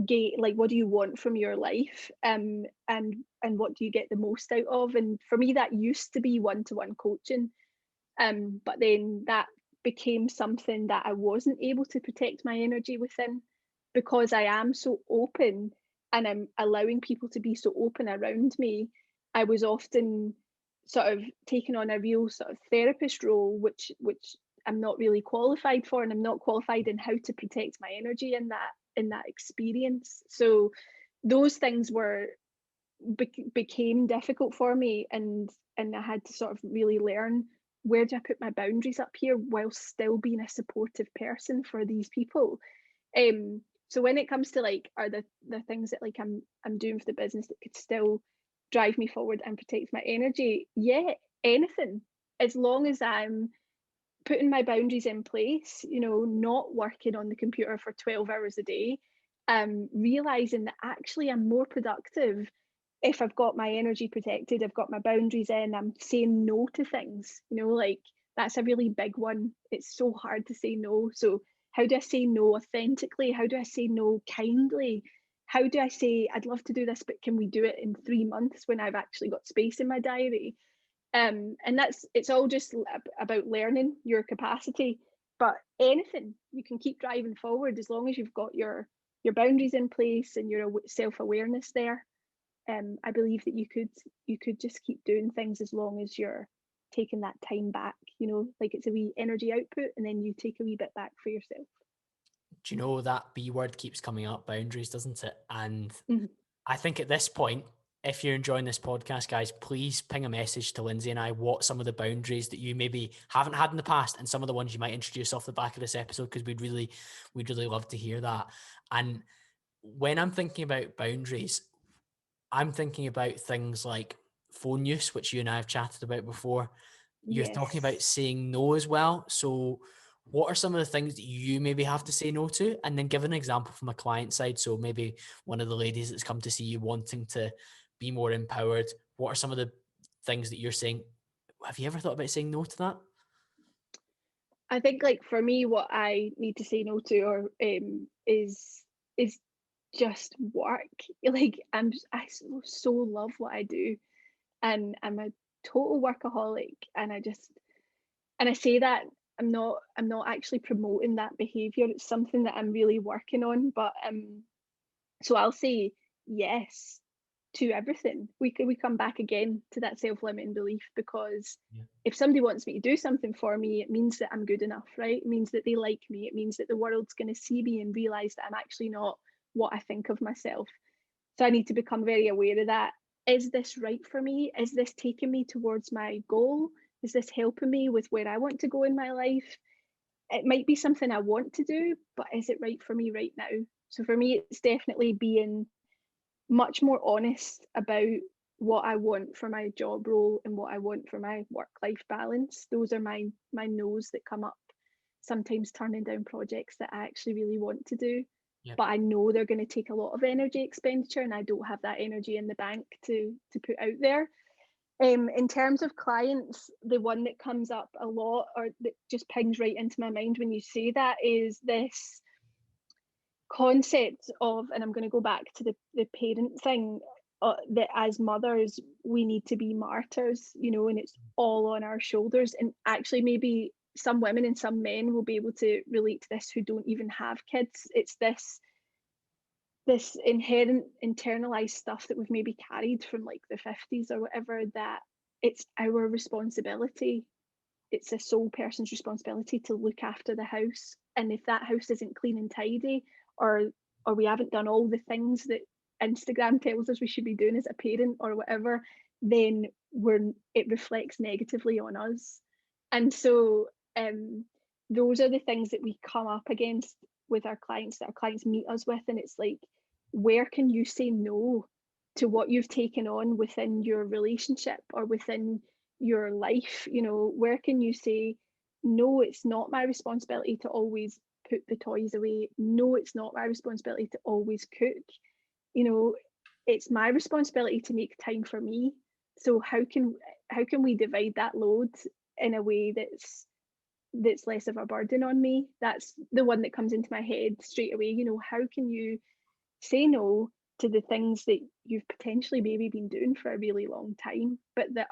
gate? Like, what do you want from your life? And what do you get the most out of? And for me, that used to be one-to-one coaching. But then that became something that I wasn't able to protect my energy within, because I am so open and I'm allowing people to be so open around me. I was often sort of taking on a real sort of therapist role, which I'm not really qualified for, and I'm not qualified in how to protect my energy in that experience. So those things became difficult for me, and I had to sort of really learn, where do I put my boundaries up here while still being a supportive person for these people. So when it comes to like, are the things that like I'm doing for the business that could still drive me forward and protect my energy, yeah, anything, as long as I'm putting my boundaries in place, not working on the computer for 12 hours a day, realizing that actually I'm more productive if I've got my energy protected, I've got my boundaries in, I'm saying no to things, like that's a really big one. It's so hard to say no. So how do I say no authentically? How do I say no kindly? How do I say, I'd love to do this, but can we do it in 3 months when I've actually got space in my diary? And it's all just about learning your capacity. But anything, you can keep driving forward as long as you've got your boundaries in place and your self-awareness there. I believe that you could just keep doing things as long as you're taking that time back, like it's a wee energy output, and then you take a wee bit back for yourself. Do you know that B word keeps coming up, boundaries, doesn't it? And Mhm. I think at this point, if you're enjoying this podcast, guys, please ping a message to Lyndsey and I what some of the boundaries that you maybe haven't had in the past and some of the ones you might introduce off the back of this episode, because we'd really love to hear that. And when I'm thinking about boundaries, I'm thinking about things like phone use, which you and I have chatted about before. You're talking about Yes. saying no as well. So what are some of the things that you maybe have to say no to? And then give an example from a client side. So maybe one of the ladies that's come to see you wanting to be more empowered. What are some of the things that you're saying? Have you ever thought about saying no to that? I think, like, for me, what I need to say no to, or is just work. Like, I so love what I do, and I'm a total workaholic, and I say that I'm not actually promoting that behavior. It's something that I'm really working on. But so I'll say yes to everything. We come back again to that self-limiting belief, because Yeah. if somebody wants me to do something for me, it means that I'm good enough, right? It means that they like me. It means that the world's going to see me and realize that I'm actually not what I think of myself. So I need to become very aware of that. Is this right for me? Is this taking me towards my goal? Is this helping me with where I want to go in my life? It might be something I want to do, but is it right for me right now? So for me, it's definitely being much more honest about what I want for my job role and what I want for my work-life balance. Those are my no's that come up sometimes turning down projects that I actually really want to do, Yep. but I know they're going to take a lot of energy expenditure, and I don't have that energy in the bank to put out there. In terms of clients, the one that comes up a lot, or that just pings right into my mind when you say that, is this concept of, and I'm going to go back to the parent thing, that as mothers we need to be martyrs, and it's all on our shoulders. And actually, maybe some women and some men will be able to relate to this who don't even have kids. It's this inherent internalized stuff that we've maybe carried from like the 50s or whatever, that it's our responsibility, it's a sole person's responsibility to look after the house. And if that house isn't clean and tidy, or we haven't done all the things that Instagram tells us we should be doing as a parent or whatever, then it reflects negatively on us. And so those are the things that we come up against with our clients, that our clients meet us with. And it's like, where can you say no to what you've taken on within your relationship or within your life? Where can you say, no, it's not my responsibility to always put the toys away. No, it's not my responsibility to always cook. It's my responsibility to make time for me. So how can we divide that load in a way that's less of a burden on me? That's the one that comes into my head straight away. How can you say no to the things that you've potentially maybe been doing for a really long time, but that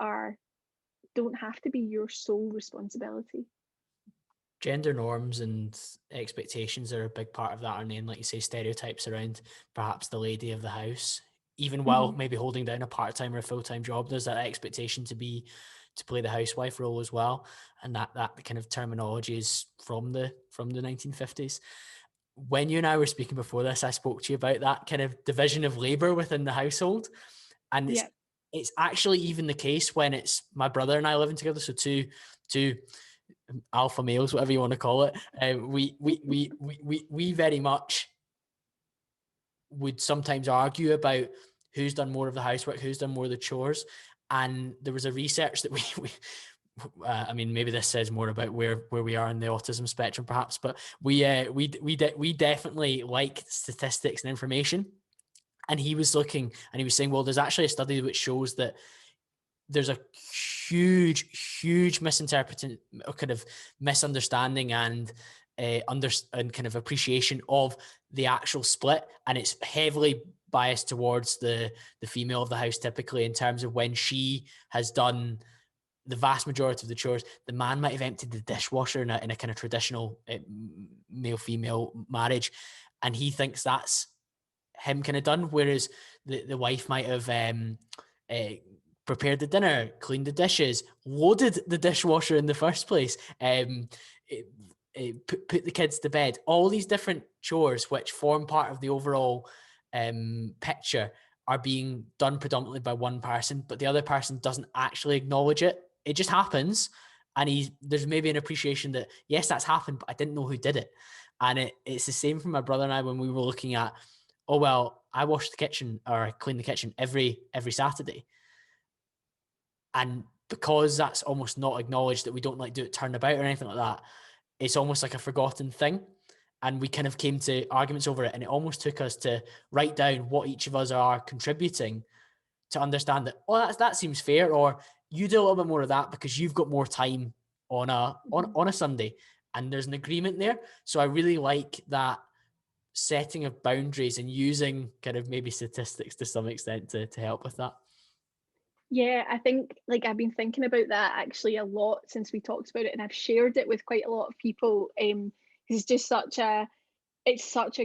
don't have to be your sole responsibility? Gender norms and expectations are a big part of that, aren't they? And like you say, stereotypes around perhaps the lady of the house, even while maybe holding down a part-time or a full-time job, there's that expectation to play the housewife role as well. And that kind of terminology is from the 1950s. When you and I were speaking before this, I spoke to you about that kind of division of labor within the household. And it's actually even the case when it's my brother and I living together. So two alpha males, whatever you want to call it. We very much would sometimes argue about who's done more of the housework, who's done more of the chores. And there was a research that we I mean, maybe this says more about where we are in the autism spectrum, perhaps, but we definitely like statistics and information. And he was looking and he was saying, well, there's actually a study which shows that there's a huge misinterpretation, kind of misunderstanding and kind of appreciation of the actual split, and it's heavily biased towards the female of the house, typically, in terms of when she has done the vast majority of the chores. The man might have emptied the dishwasher in a kind of traditional male-female marriage, and he thinks that's him kind of done, whereas the wife might have prepared the dinner, cleaned the dishes, loaded the dishwasher in the first place, put the kids to bed. All these different chores which form part of the overall picture are being done predominantly by one person, but the other person doesn't actually acknowledge it. It just happens. And there's maybe an appreciation that, yes, that's happened, but I didn't know who did it. And it's the same for my brother and I when we were looking at, oh, well, I wash the kitchen or I clean the kitchen every Saturday. And because that's almost not acknowledged, that we don't like do it turnabout or anything like that, it's almost like a forgotten thing. And we kind of came to arguments over it. And it almost took us to write down what each of us are contributing to understand that, oh, that seems fair. Or you do a little bit more of that because you've got more time on a Sunday. And there's an agreement there. So I really like that setting of boundaries and using kind of maybe statistics to some extent to help with that. Yeah, I think like I've been thinking about that actually a lot since we talked about it, and I've shared it with quite a lot of people. It's just such a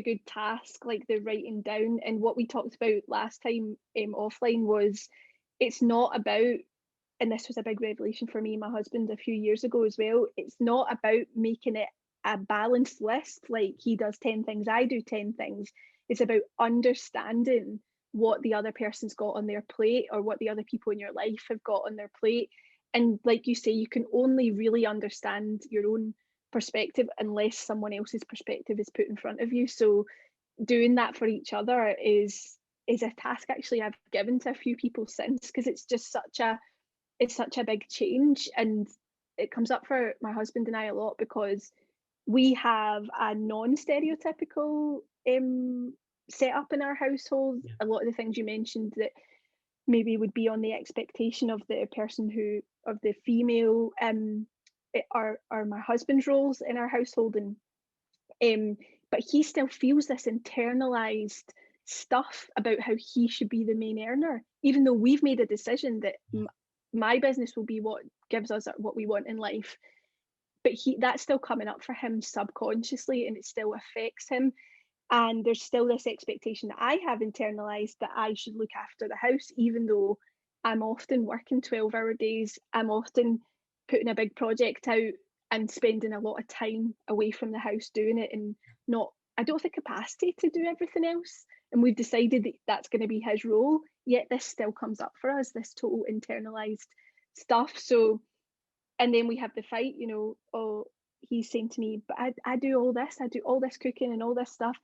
good task, like the writing down. And what we talked about last time offline was, it's not about, and this was a big revelation for me and my husband a few years ago as well, it's not about making it a balanced list, like he does 10 things, I do 10 things. It's about understanding what the other person's got on their plate, or what the other people in your life have got on their plate. And like you say, you can only really understand your own perspective unless someone else's perspective is put in front of you. So doing that for each other is a task actually I've given to a few people since, because it's just such a big change. And it comes up for my husband and I a lot, because we have a non-stereotypical setup in our household. Yeah. A lot of the things you mentioned that maybe would be on the expectation of the person of the female, are my husband's roles in our household, and but he still feels this internalized stuff about how he should be the main earner, even though we've made a decision that my business will be what gives us what we want in life. But that's still coming up for him subconsciously, and it still affects him. And there's still this expectation that I have internalized that I should look after the house, even though I'm often working 12-hour days. I'm often putting a big project out and spending a lot of time away from the house doing it, and I don't have the capacity to do everything else. And we've decided that that's going to be his role. Yet this still comes up for us, this total internalized stuff. So, and then we have the fight, oh, he's saying to me, but I do all this cooking and all this stuff,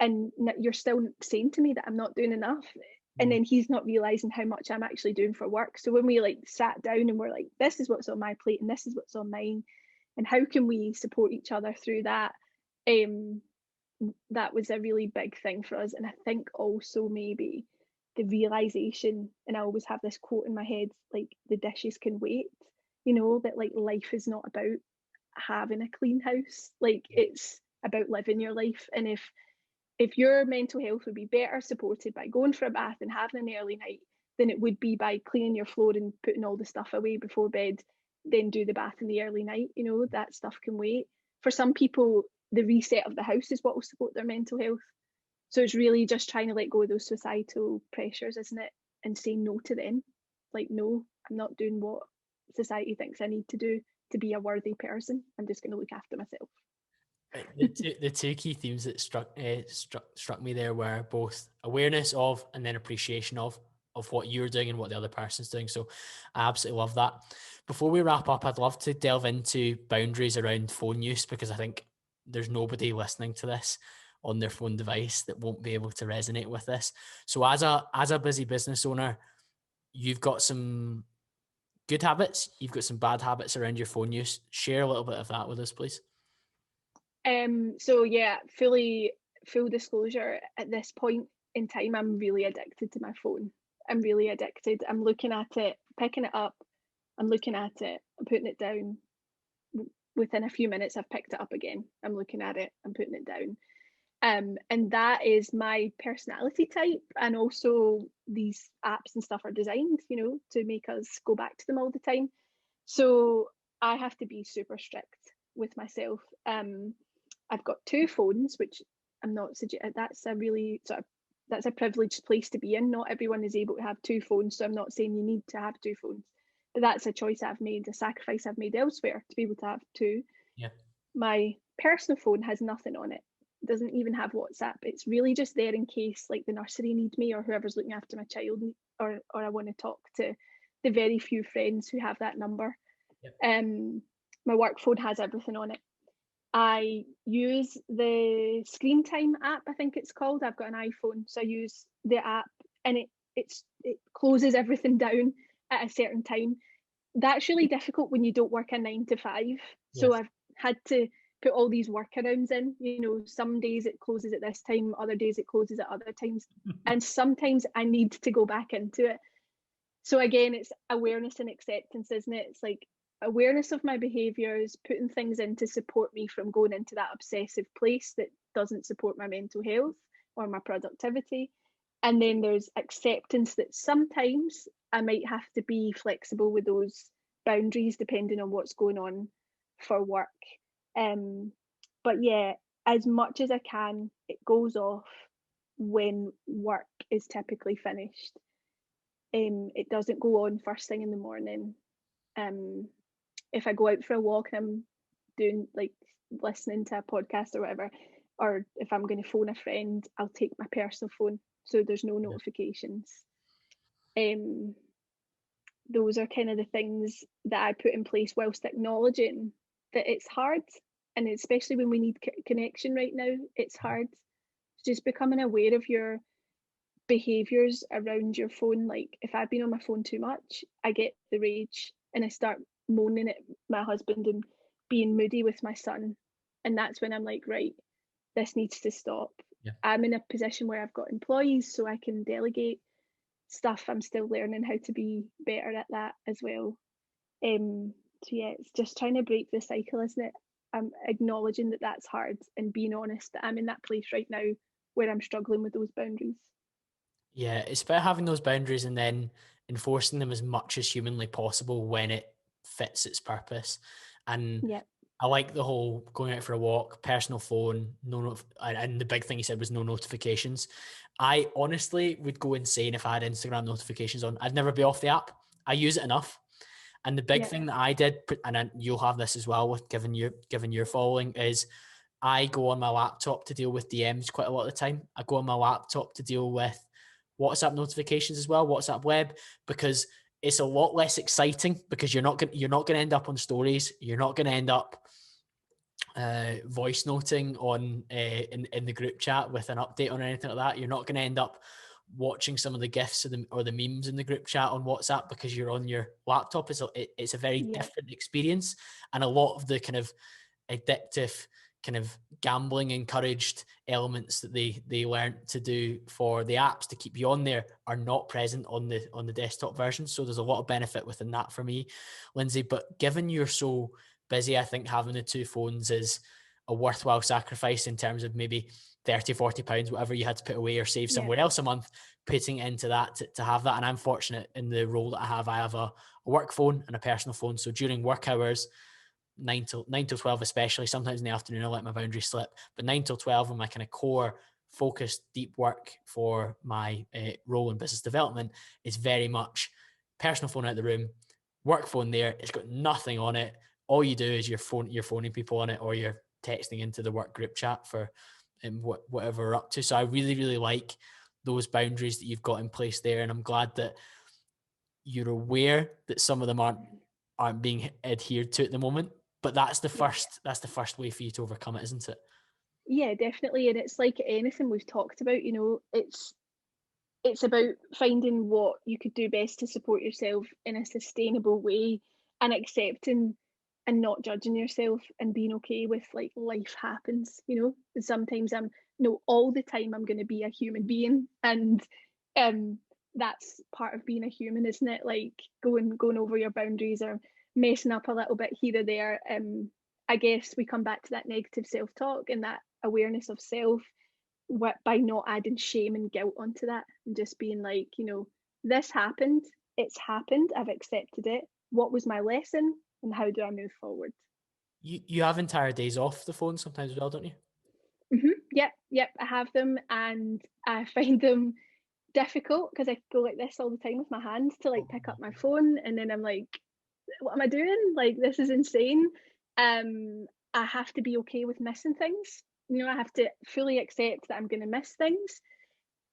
and you're still saying to me that I'm not doing enough. And then he's not realizing how much I'm actually doing for work. So when we like sat down and we're like, this is what's on my plate and this is what's on mine, and how can we support each other through that, that was a really big thing for us. And I think also maybe the realization, and I always have this quote in my head, like, the dishes can wait, that like life is not about having a clean house, like it's about living your life. And if your mental health would be better supported by going for a bath and having an early night than it would be by cleaning your floor and putting all the stuff away before bed, then do the bath in the early night. That stuff can wait. For some people, the reset of the house is what will support their mental health. So it's really just trying to let go of those societal pressures, isn't it? And saying no to them. Like, no, I'm not doing what society thinks I need to do to be a worthy person. I'm just going to look after myself. The two key themes that struck me there were both awareness of and then appreciation of what you're doing and what the other person's doing. So I absolutely love that. Before we wrap up, I'd love to delve into boundaries around phone use, because I think there's nobody listening to this on their phone device that won't be able to resonate with this. So as a busy business owner, you've got some good habits, you've got some bad habits around your phone use. Share a little bit of that with us, please. So yeah, full disclosure, at this point in time, I'm really addicted to my phone. I'm really addicted. I'm looking at it, picking it up, I'm looking at it, I'm putting it down. Within a few minutes, I've picked it up again. I'm looking at it, I'm putting it down. And that is my personality type. And also these apps and stuff are designed, to make us go back to them all the time. So I have to be super strict with myself. I've got two phones, which I'm not suggesting, that's a really that's a privileged place to be in. Not everyone is able to have two phones, so I'm not saying you need to have two phones, but that's a choice I've made, a sacrifice I've made elsewhere to be able to have two. Yeah. My personal phone has nothing on it. It doesn't even have WhatsApp. It's really just there in case like the nursery need me, or whoever's looking after my child, or I want to talk to the very few friends who have that number. Yep. My work phone has everything on it. I use the screen time app, I think it's called. I've got an iPhone, so I use the app, and it closes everything down at a certain time. That's really difficult when you don't work a 9 to 5. So I've had to put all these workarounds in. Some days it closes at this time, other days it closes at other times, and sometimes I need to go back into it. So again, it's awareness and acceptance, isn't it? It's like awareness of my behaviors, putting things in to support me from going into that obsessive place that doesn't support my mental health or my productivity. And then there's acceptance that sometimes I might have to be flexible with those boundaries depending on what's going on for work. But yeah, as much as I can, it goes off when work is typically finished. It doesn't go on first thing in the morning. If I go out for a walk and I'm doing like listening to a podcast or whatever, or if I'm going to phone a friend, I'll take my personal phone so there's no notifications. Those are kind of the things that I put in place whilst acknowledging that it's hard, and especially when we need connection right now, it's hard. Just becoming aware of your behaviors around your phone. Like if I've been on my phone too much, I get the rage and I start moaning at my husband and being moody with my son. And that's when I'm like, right, this needs to stop. Yeah. I'm in a position where I've got employees, so I can delegate stuff. I'm still learning how to be better at that as well. So yeah, it's just trying to break the cycle, isn't it? I'm acknowledging that that's hard and being honest that I'm in that place right now where I'm struggling with those boundaries. Yeah, it's about having those boundaries and then enforcing them as much as humanly possible when it fits its purpose. And Yeah, I like the whole going out for a walk, personal phone, and the big thing he said was no notifications. I honestly would go insane if I had Instagram notifications on. I'd never be off the app. I use it enough. And the big yeah, thing that I did, and you'll have this as well with given your following, is I go on my laptop to deal with DMs quite a lot of the time. I go on my laptop to deal with WhatsApp notifications as well, WhatsApp web, because it's a lot less exciting because you're not going to end up on stories. You're not going to end up voice noting on in the group chat with an update or anything like that. You're not going to end up watching some of the gifs or the memes in the group chat on WhatsApp because you're on your laptop. It's a very yeah, different experience, and a lot of the kind of addictive kind of gambling encouraged elements that they learn to do for the apps to keep you on there are not present on the desktop version. So there's a lot of benefit within that for me, Lyndsey. But given you're so busy, I think having the two phones is a worthwhile sacrifice in terms of maybe 30-40 pounds, whatever you had to put away or save yeah, somewhere else a month, putting into that to have that. And I'm fortunate in the role that I have a work phone and a personal phone. So during work hours, 9 till 12 especially, sometimes in the afternoon I let my boundaries slip, but 9 till 12 on my kind of core focused deep work for my role in business development is very much personal phone out the room, work phone there. It's got nothing on it. All you do is you're phoning people on it, or you're texting into the work group chat for whatever we're up to. So I really, really like those boundaries that you've got in place there, and I'm glad that you're aware that some of them aren't being adhered to at the moment. But that's the yeah. first way for you to overcome it, isn't it? Yeah, definitely. And it's like anything we've talked about, it's about finding what you could do best to support yourself in a sustainable way, and accepting and not judging yourself, and being okay with like life happens. And sometimes I'm no all the time I'm going to be a human being, and um that's part of being a human, isn't it? Like going over your boundaries or messing up a little bit here or there. I guess we come back to that negative self-talk and that awareness of self, by not adding shame and guilt onto that, and just being like, this happened, it's happened, I've accepted it. What was my lesson, and how do I move forward? You have entire days off the phone sometimes as well, don't you? Yep, I have them, and I find them difficult because I go like this all the time with my hands to like pick up my phone, and then I'm like, what am I doing? Like, this is insane. I have to be okay with missing things. I have to fully accept that I'm going to miss things.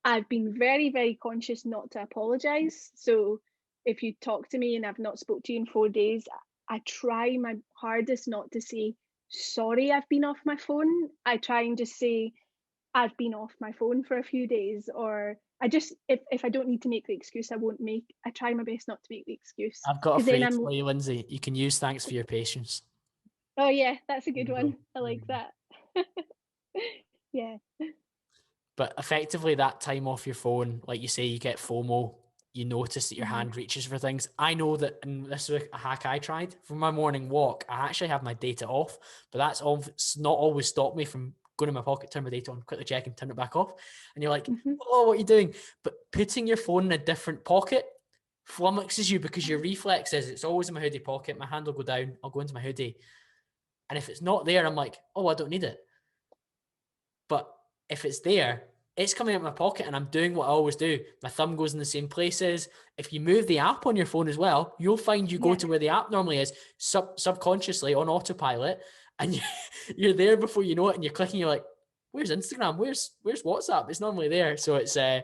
I've been very, very conscious not to apologize. So if you talk to me and I've not spoke to you in 4 days, I try my hardest not to say, sorry, I've been off my phone. I try and just say, I've been off my phone for a few days, or I just, if I don't need to make the excuse, I try my best not to make the excuse. I've got a Because then phrase I'm, for you, Lyndsey. You can use thanks for your patience. oh yeah, that's a There good we go. one. I There we like go. that. Yeah. But effectively, that time off your phone, like you say, you get FOMO. You notice that your Hmm. hand reaches for things. I know that, and this is a hack I tried for my morning walk. I actually have my data off, but that's all. It's not always stopped me from going in my pocket, turn my data on, quickly check and turn it back off. And you're like, Hmm. oh, what are you doing? But putting your phone in a different pocket flummoxes you because your reflex is it's always in my hoodie pocket. My hand will go down. I'll go into my hoodie, and if it's not there, I'm like, oh, I don't need it. But if it's there, it's coming out of my pocket and I'm doing what I always do. My thumb goes in the same places. If you move the app on your phone as well, you'll find you go Yeah. to where the app normally is subconsciously on autopilot, and you're there before you know it, and you're clicking, you're like, where's Instagram? Where's WhatsApp? It's normally there. So it's a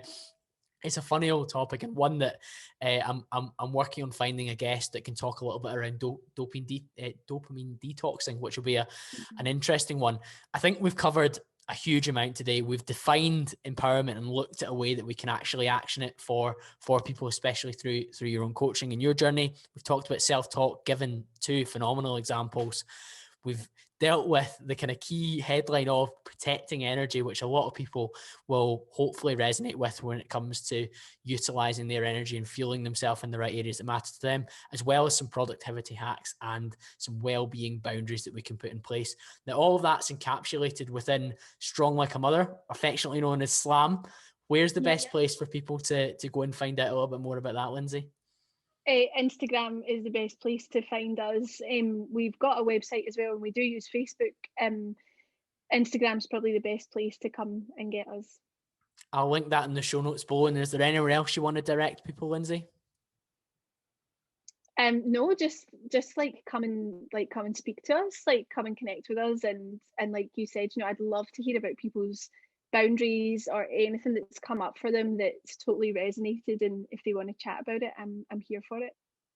funny old topic, and one that I'm working on finding a guest that can talk a little bit around dopamine detoxing, which will be an interesting one. I think we've covered a huge amount today. We've defined empowerment and looked at a way that we can actually action it for people, especially through your own coaching and your journey. We've talked about self-talk, given two phenomenal examples. We've dealt with the kind of key headline of protecting energy, which a lot of people will hopefully resonate with when it comes to utilizing their energy and fueling themselves in the right areas that matter to them, as well as some productivity hacks and some well-being boundaries that we can put in place. Now, all of that's encapsulated within Strong Like a Mother, affectionately known as SLAM. Where's the best place for people to go and find out a little bit more about that, Lyndsey? Instagram is the best place to find us. We've got a website as well, and we do use Facebook. Instagram's probably the best place to come and get us. I'll link that in the show notes below. And is there anywhere else you want to direct people, Lyndsey? No, just like come and speak to us, like come and connect with us, and like you said, I'd love to hear about people's boundaries or anything that's come up for them that's totally resonated, and if they want to chat about it, I'm here for it.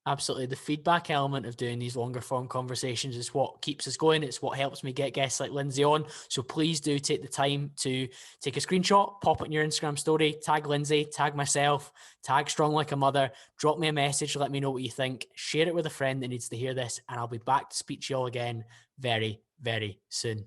Absolutely. The feedback element of doing these longer form conversations is what keeps us going. It's what helps me get guests like Lyndsey on. So please do take the time to take a screenshot, pop it in your Instagram story, tag Lyndsey, tag myself, tag Strong Like a Mother, drop me a message, let me know what you think, share it with a friend that needs to hear this, and I'll be back to speak to you all again very, very soon.